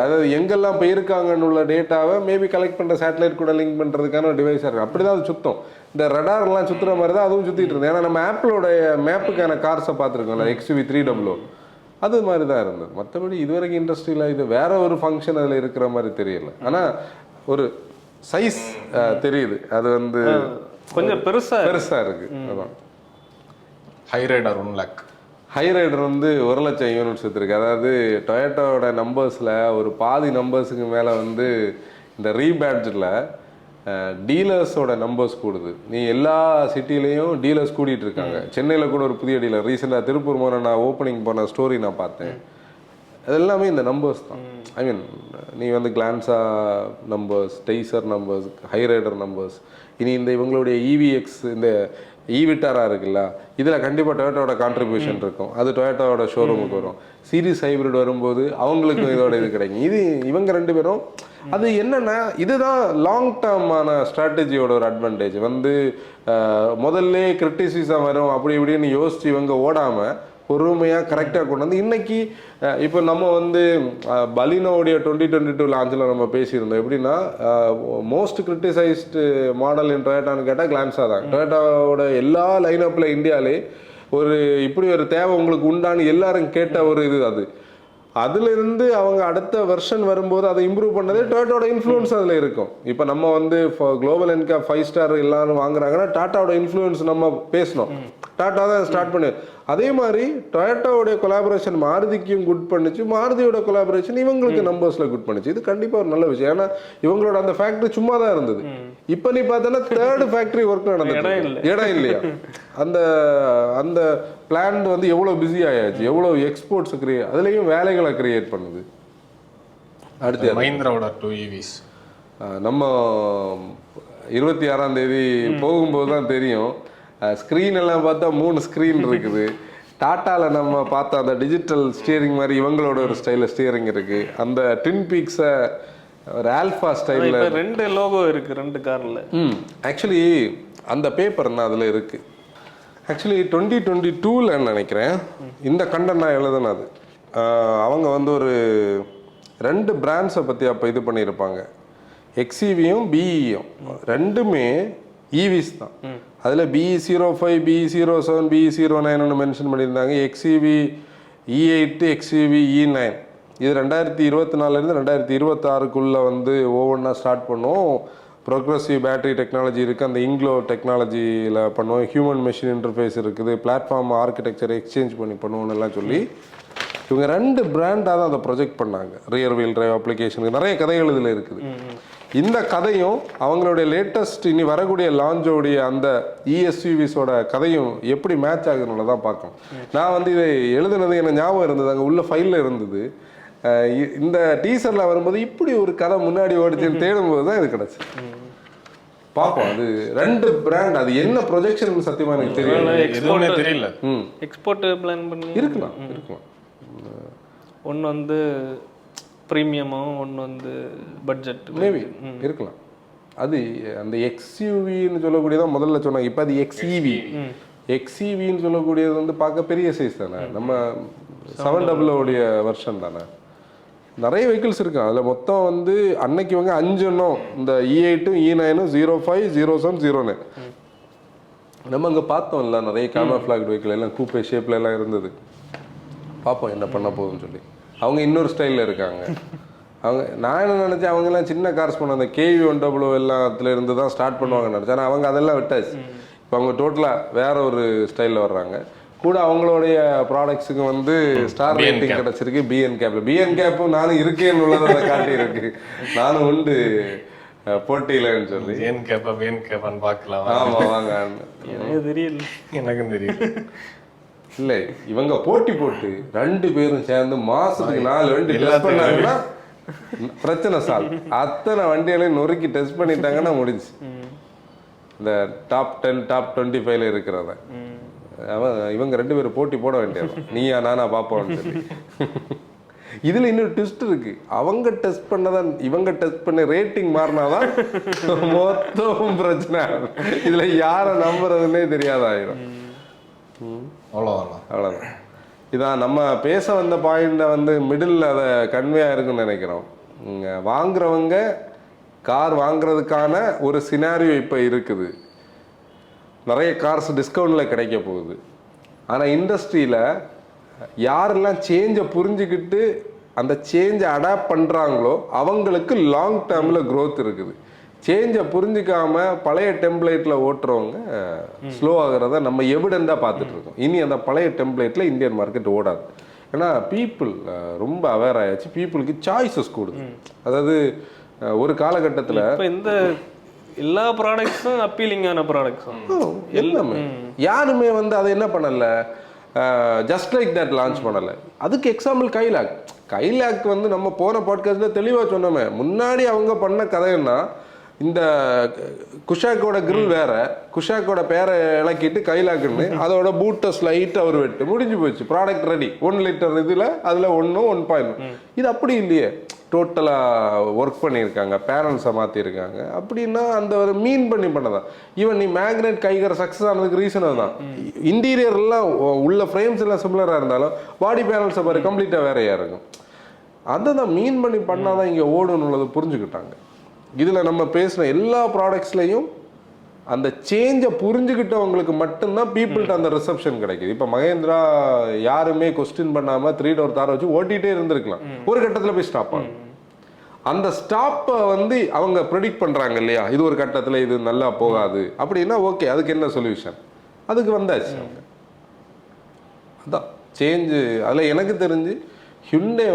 அதாவது எங்கெல்லாம் போயிருக்காங்கன்னு உள்ள டேட்டாவை மேபி கலெக்ட் பண்ற சேட்டலைட் கூட லிங்க் பண்றதுக்கான ஒரு டிவைஸா இருக்கு. அப்படிதான் அது சுத்தம். இந்த ரடார்லாம் சுத்துற மாதிரி தான் அதுவும் சுத்திட்டு இருந்தது. ஏன்னா நம்ம ஆப்பிளோடைய மேப்புக்கான கார்ஸை பார்த்துருக்கோம்ல, XUV 300 அது மாதிரி தான் இருந்தது. மற்றபடி இதுவரைக்கும் இண்டஸ்ட்ரியில் இது வேற ஒரு ஃபங்க்ஷன் அதில் இருக்கிற மாதிரி தெரியல. ஆனால் ஒரு சைஸ் தெரியுது, அது வந்து கொஞ்சம் பெருசாக இருக்கு. அதான் ஹைரைடர் 1 lakh ஹைரைடர் வந்து 1 லட்சம் யூனிட்ஸ் விற்றுருக்கு. அதாவது டொயோட்டாவோட நம்பர்ஸில் ஒரு பாதி நம்பர்ஸுக்கு மேலே வந்து இந்த ரீபேட்ஜில் டீலர்ஸோட நம்பர்ஸ் கூடுது. நீ எல்லா சிட்டிலையும் டீலர்ஸ் கூட்டிகிட்டு இருக்காங்க. சென்னையில் கூட ஒரு புதிய டீலர் ரீசெண்டாக திருப்பூர் போன நான் ஓப்பனிங் போன ஸ்டோரி நான் பார்த்தேன். அது எல்லாமே இந்த நம்பர்ஸ் தான். ஐ மீன் நீ வந்து Glanza numbers, Taisor numbers, Hyryder numbers. இனி இந்த இவங்களுடைய EVX இந்த ஈவிட்டாரா இருக்குல்ல, இதில் கண்டிப்பாக டொயோட்டாவோட கான்ட்ரிபியூஷன் இருக்கும். அது டொயோட்டாவோட ஷோரூமுக்கு வரும். சீரிஸ் ஹைப்ரிட் வரும்போது அவங்களுக்கும் இதோட இது கிடைக்கும். இது இவங்க ரெண்டு பேரும் அது என்னன்னா இதுதான் லாங் டேர்மான ஸ்ட்ராட்டஜியோட ஒரு அட்வான்டேஜ். வந்து முதல்ல கிரிட்டிசிசம் வரும் அப்படி இப்படின்னு யோசிச்சு இவங்க ஓடாமல் பொறுமையாக கரெக்டாக கொண்டு வந்து இன்னைக்கு இப்போ நம்ம வந்து பலினோடைய 2022 லான்ச்சில் நம்ம பேசியிருந்தோம். எப்படின்னா மோஸ்ட் கிரிட்டிசைஸ்டு மாடல் இன் டொயோட்டான்னு கேட்டால் கிளான்ஸா தான். டொயோட்டாவோட எல்லா லைனப்பில் இந்தியாவிலே ஒரு இப்படி ஒரு தேவை உங்களுக்கு உண்டான்னு எல்லாரும் கேட்ட ஒரு இது அது. அதிலிருந்து அவங்க அடுத்த வெர்ஷன் வரும்போது அதை இம்ப்ரூவ் பண்ணதே டொயோட்டாவோட இன்ஃப்ளூயன்ஸ் அதில் இருக்கும். இப்போ நம்ம வந்து குளோபல் என்கேப் 5 ஸ்டார் எல்லாரும் வாங்குறாங்கன்னா டாட்டாவோட இன்ஃப்ளூயன்ஸ் நம்ம பேசணும். டாட்டா தான் ஸ்டார்ட் பண்ணு. அதே மாதிரி டொயோட்டாவோடைய கொலாபரேஷன் மாருதிக்கும் குட் பண்ணுச்சு, மாருதியோட கொலாபரேஷன் இவங்களுக்கு நம்பர்ஸில் குட் பண்ணுச்சு. இது கண்டிப்பாக ஒரு நல்ல விஷயம். ஏன்னா இவங்களோட அந்த ஃபேக்ட்ரி சும்மா தான் இருந்தது. இப்போ நீ பார்த்தோன்னா 3rd ஃபேக்ட்ரி ஒர்க் நடந்தது. இடம் இல்லையா? அந்த அந்த பிளான் வந்து எவ்வளோ பிஸி ஆயாச்சு, எவ்வளோ எக்ஸ்போர்ட்ஸ் அதுலேயும் வேலைகளை கிரியேட் பண்ணுது. அடுத்து மஹிந்திராவோட 2 EVs நம்ம 26ஆம் தேதி போகும்போது தான் தெரியும். ஸ்க்ரீன் எல்லாம் பார்த்தா 3 ஸ்க்ரீன் இருக்குது. டாட்டாவில் நம்ம பார்த்தா அந்த டிஜிட்டல் ஸ்டியரிங் மாதிரி இவங்களோட ஒரு ஸ்டைலில் ஸ்டியரிங் இருக்குது. அந்த ட்வின் பீக்ஸை ஒரு ஆல்ஃபா ஸ்டைலில் 2 லோகோ இருக்குது 2 காரில். ஆக்சுவலி அந்த பேப்பர் தான் அதில் இருக்குது. ஆக்சுவலி 2022ல் நினைக்கிறேன் இந்த கண்டென்ட் நான் எழுதுனது. அவங்க வந்து ஒரு 2 பிராண்ட்ஸை பற்றி அப்போ இது பண்ணியிருப்பாங்க. XEVயும் BEயும் ரெண்டுமே EVs தான். அதில் BE05, BE07, BE09 மென்ஷன் பண்ணியிருந்தாங்க. XEV E8, XEV E9 இது 2024லேருந்து 2026க்குள்ளே வந்து ஒவ்வொன்றா ஸ்டார்ட் பண்ணுவோம். ப்ரோக்ரஸிவ் பேட்டரி டெக்னாலஜி இருக்குது, அந்த இங்க்ளோ டெக்னாலஜியில் பண்ணுவோம், ஹியூமன் மெஷின் இன்டர்ஃபேஸ் இருக்குது, பிளாட்ஃபார்ம் ஆர்கிடெக்சர் எக்ஸ்சேஞ்ச் பண்ணி பண்ணுவோம்னு எல்லாம் சொல்லி இவங்க 2 பிராண்டாக தான் அதை ப்ரொஜெக்ட் பண்ணாங்க. ரியர் வீல் டிரைவ் அப்ளிகேஷனுக்கு நிறைய கதைகள் இதில் இருக்குது. இந்த கதையும் அவங்களுடைய லேட்டஸ்ட் இனி வரக்கூடிய லான்ச்சோடைய அந்த ESUVஸோட கதையும் எப்படி மேட்ச் ஆகுதுன்னு தான் பார்க்கணும். நான் வந்து இதை எழுதுனது எனக்கு ஞாபகம் இருந்தது, அங்கே உள்ள ஃபைலில் இருந்தது. இந்த டீசரில் வரும்போது இப்படி ஒரு கதை முன்னாடி ஓடிச்சுன்னு தேடும்போது தான் இது கிடச்சி பார்ப்போம். அது 2 பிராண்ட், அது என்ன ப்ரொஜெக்ஷன் சத்தியமாக எனக்கு தெரியல. எக்ஸ்போர்ட் பிளான் பண்ணி இருக்கலாம். ஒன்று வந்து ப்ரீமியமும், ஒன்று வந்து பட்ஜெட் மேபி இருக்கலாம். அது அந்த XUVன்னு சொல்லக்கூடியதான் முதல்ல சொன்னாங்க. இப்போ அது XEVன்னு சொல்லக்கூடியது வந்து பார்க்க பெரிய சைஸ் தானே. நம்ம 700 வெர்ஷன் தானே. நிறைய வெஹிக்கிள்ஸ் இருக்கு அதில். மொத்தம் வந்து அன்னைக்கு இவங்க 5 இந்த E8, E9, 05, 07, 09 நம்ம அங்கே பார்த்தோம்ல. நிறைய கேமோஃப்ளாக்டு வெஹிக்கிள் எல்லாம் கூப்பே ஷேப்பில் எல்லாம் இருந்தது. பார்ப்போம் என்ன பண்ண போகுதுன்னு சொல்லி. அவங்க இன்னொரு ஸ்டைலில் இருக்காங்க. அவங்க நான் என்ன நினச்சேன், அவங்கெல்லாம் சின்ன கார்ஸ் பண்ண அந்த KV100 எல்லாத்துல இருந்து தான் ஸ்டார்ட் பண்ணுவாங்கன்னு நினச்சேன். ஆனால் அவங்க அதெல்லாம் விட்டாச்சு. இப்போ அவங்க டோட்டலாக வேற ஒரு ஸ்டைலில் வர்றாங்க. கூட அவங்களுடைய ப்ராடக்ட்ஸுக்கு வந்து ஸ்டார் ரேட்டிங் கிடச்சிருக்கு. பிஎன்கேப்பும் நானும் இருக்கேன்னு உள்ளதை காட்டியிருக்கு. நானும் உண்டு போட்டியிலன்னு சொல்லி பிஎன்கேப்பான்னு பார்க்கலாம். ஆமாம் வாங்க. தெரியல, எனக்கும் தெரியல. இல்லை இவங்க போட்டி போட்டு 2 பேரும் சேர்ந்து மாசத்துக்கு 4 வண்டி டெஸ்ட் பண்ணாங்கன்னா பிரச்சனை சால். அத்தனை வண்டிகளையும் நொறுக்கி டெஸ்ட் பண்ணிட்டாங்கன்னா முடிஞ்சு. இந்த டாப் 10 டாப் 25ல இருக்கிறத இவங்க 2 பேரும் போட்டி போட வேண்டியது. நீயா நானா பார்ப்போம்னு சொல்லி. இதுல இன்னொரு ட்விஸ்ட் இருக்கு. அவங்க டெஸ்ட் பண்ணதான் இவங்க டெஸ்ட் பண்ண ரேட்டிங் மாறினாதான் மொத்தம் பிரச்சனை. இதுல யாரை நம்புறதுன்னே தெரியாதாயிரும். அவ்வளோதான். இதான் நம்ம பேச வந்த பாயிண்ட வந்து மிடில் அதை கன்வே ஆயிருக்குன்னு நினைக்கிறோம். வாங்குறவங்க கார் வாங்குறதுக்கான ஒரு சினாரியோ இப்போ இருக்குது. நிறைய கார்ஸ் டிஸ்கவுண்டில் கிடைக்க போகுது. ஆனால் இண்டஸ்ட்ரியில் யாரெல்லாம் சேஞ்சை புரிஞ்சுக்கிட்டு அந்த சேஞ்சை அடாப்ட் பண்ணுறாங்களோ அவங்களுக்கு லாங் டேர்மில் க்ரோத் இருக்குது. சேஞ்சை புரிஞ்சிக்காம பழைய டெம்ப்ளேட்டில் ஓட்டுறவங்க ஸ்லோ ஆகிறத நம்ம எவிடெண்டாக பார்த்துட்டு இருக்கோம். இனி அந்த பழைய டெம்ப்ளேட்டில் இந்தியன் மார்க்கெட் ஓடாது. ஏன்னா பீப்புள் ரொம்ப அவேர் ஆயாச்சு. பீப்புளுக்கு சாய்ஸஸ் கூடுது. அதாவது ஒரு காலகட்டத்தில் இந்த எல்லா ப்ராடக்ட்ஸும் அப்பீலிங்கான ப்ராடக்ட்ஸும் எல்லாமே யாருமே வந்து அதை என்ன பண்ணலை, ஜஸ்ட் லைக் தட் லான்ச் பண்ணலை. அதுக்கு எக்ஸாம்பிள் கைலாக் வந்து நம்ம போன பாட்காஸ்ட்டில் தெளிவாக சொன்னோமே. முன்னாடி அவங்க பண்ண கதைன்னா இந்த குஷாக்கோட கிரில் வேற, குஷாக்கோட பேரை இலக்கிட்டு கைலாக்குன்னு அதோட பூட்டை ஸ்லைட்டாக அவர் வெட்டு முடிஞ்சு போச்சு. Product ready. 1 லிட்டர் இதில் அதில் 1, 1.1. இது அப்படி இல்லையே. டோட்டலாக ஒர்க் பண்ணியிருக்காங்க, பேரண்ட்ஸை மாற்றிருக்காங்க அப்படின்னா அந்த ஒரு மீன் பண்ணதான். ஈவன் நீ மேக்னெட் கைகர் சக்ஸஸ் ஆனதுக்கு ரீசன் அதுதான். இன்டீரியர்லாம் உள்ள ஃப்ரேம்ஸ் எல்லாம் சிமிலராக இருந்தாலும் பாடி பேனல்ஸை பாரு கம்ப்ளீட்டாக வேறையாக இருக்கும். அதை தான் மீன் பண்ணாதான் இங்கே ஓடுன்னு புரிஞ்சுக்கிட்டாங்க. இதில் நம்ம பேசுகிற எல்லா ப்ராடக்ட்ஸ்லையும் அந்த சேஞ்சை புரிஞ்சுக்கிட்டவங்களுக்கு மட்டும்தான் பீப்புள்கிட்ட அந்த ரிசப்ஷன் கிடைக்குது. இப்போ மகேந்திரா யாருமே கொஸ்டின் பண்ணாமல் 3 டோர் தாரை வச்சு ஓட்டிகிட்டே இருந்திருக்கலாம், ஒரு கட்டத்தில் போய் ஸ்டாப் ஆகும். அந்த ஸ்டாப்பை அவங்க ப்ரெடிக்ட் பண்ணுறாங்க இல்லையா, இது ஒரு கட்டத்தில் இது நல்லா போகாது அப்படின்னா ஓகே, அதுக்கு என்ன சொல்யூஷன், அதுக்கு வந்தாச்சு அவங்க. அதான் சேஞ்சு. அதில் எனக்கு தெரிஞ்சு ஹியூண்டே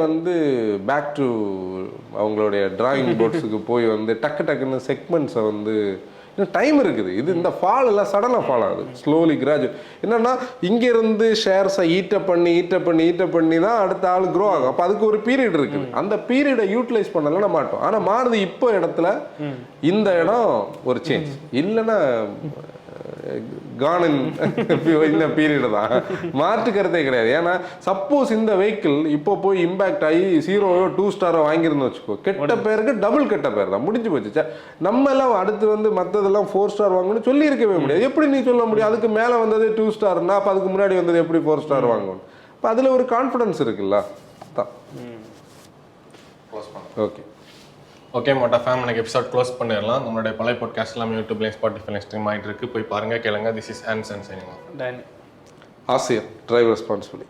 பேக் டு அவங்களுடைய டிராயிங் போர்ட்ஸுக்கு போய் டக்குன்னு செக்மெண்ட்ஸை இன்னும் டைம் இருக்குது. இது இந்த ஃபால் எல்லாம் சடனாக ஃபால் ஆகுது, ஸ்லோலி கிராஜுவல். என்னன்னா இங்கேருந்து ஷேர்ஸை ஈட்ட பண்ணி தான் அடுத்த ஆள் க்ரோ ஆகும். அப்போ அதுக்கு ஒரு பீரியட் இருக்குது. அந்த பீரியடை யூட்டிலைஸ் பண்ணலாம் மாட்டோம். ஆனால் மாறுது இப்போ இடத்துல இந்த இடம் ஒரு சேஞ்ச் இல்லைன்னா கான் இந்த பீரியடு தான், மாற்று கருத்தே கிடையாது. ஏன்னா சப்போஸ் இந்த வெஹிக்கிள் இப்போ போய் இம்பாக்ட் ஆகி 0 2 ஸ்டாரோ வாங்கியிருந்தோம் வச்சுக்கோ, கெட்ட பேருக்கு டபுள் கெட்ட பேர் தான், முடிஞ்சு போச்சு. நம்ம எல்லாம் அடுத்து மற்றதெல்லாம் 4 ஸ்டார் வாங்கணும்னு சொல்லி இருக்கவே முடியாது. எப்படி நீ சொல்ல முடியும்? அதுக்கு மேலே வந்தது 2 ஸ்டார்னா அப்போ அதுக்கு முன்னாடி வந்தது எப்படி 4 ஸ்டார் வாங்கணும்? இப்போ அதில் ஒரு கான்ஃபிடன்ஸ் இருக்குல்ல தான். ஓகே மோட்டா ஃபேம், எனக்கு எபிசோட் க்ளோஸ் பண்ணிடலாம். நம்மளுடைய பழைய பாட்காஸ்ட் எல்லாமே யூடியூப்லேயும் ஸ்பாட்டிஃபைலையும் ஸ்ட்ரீம் ஆகிட்டு இருக்கு, போய் பாருங்க, கேளுங்க. This is Anson signing off. ஆசியர் டிரைவ் ரெஸ்பான்சிபிலிட்டி.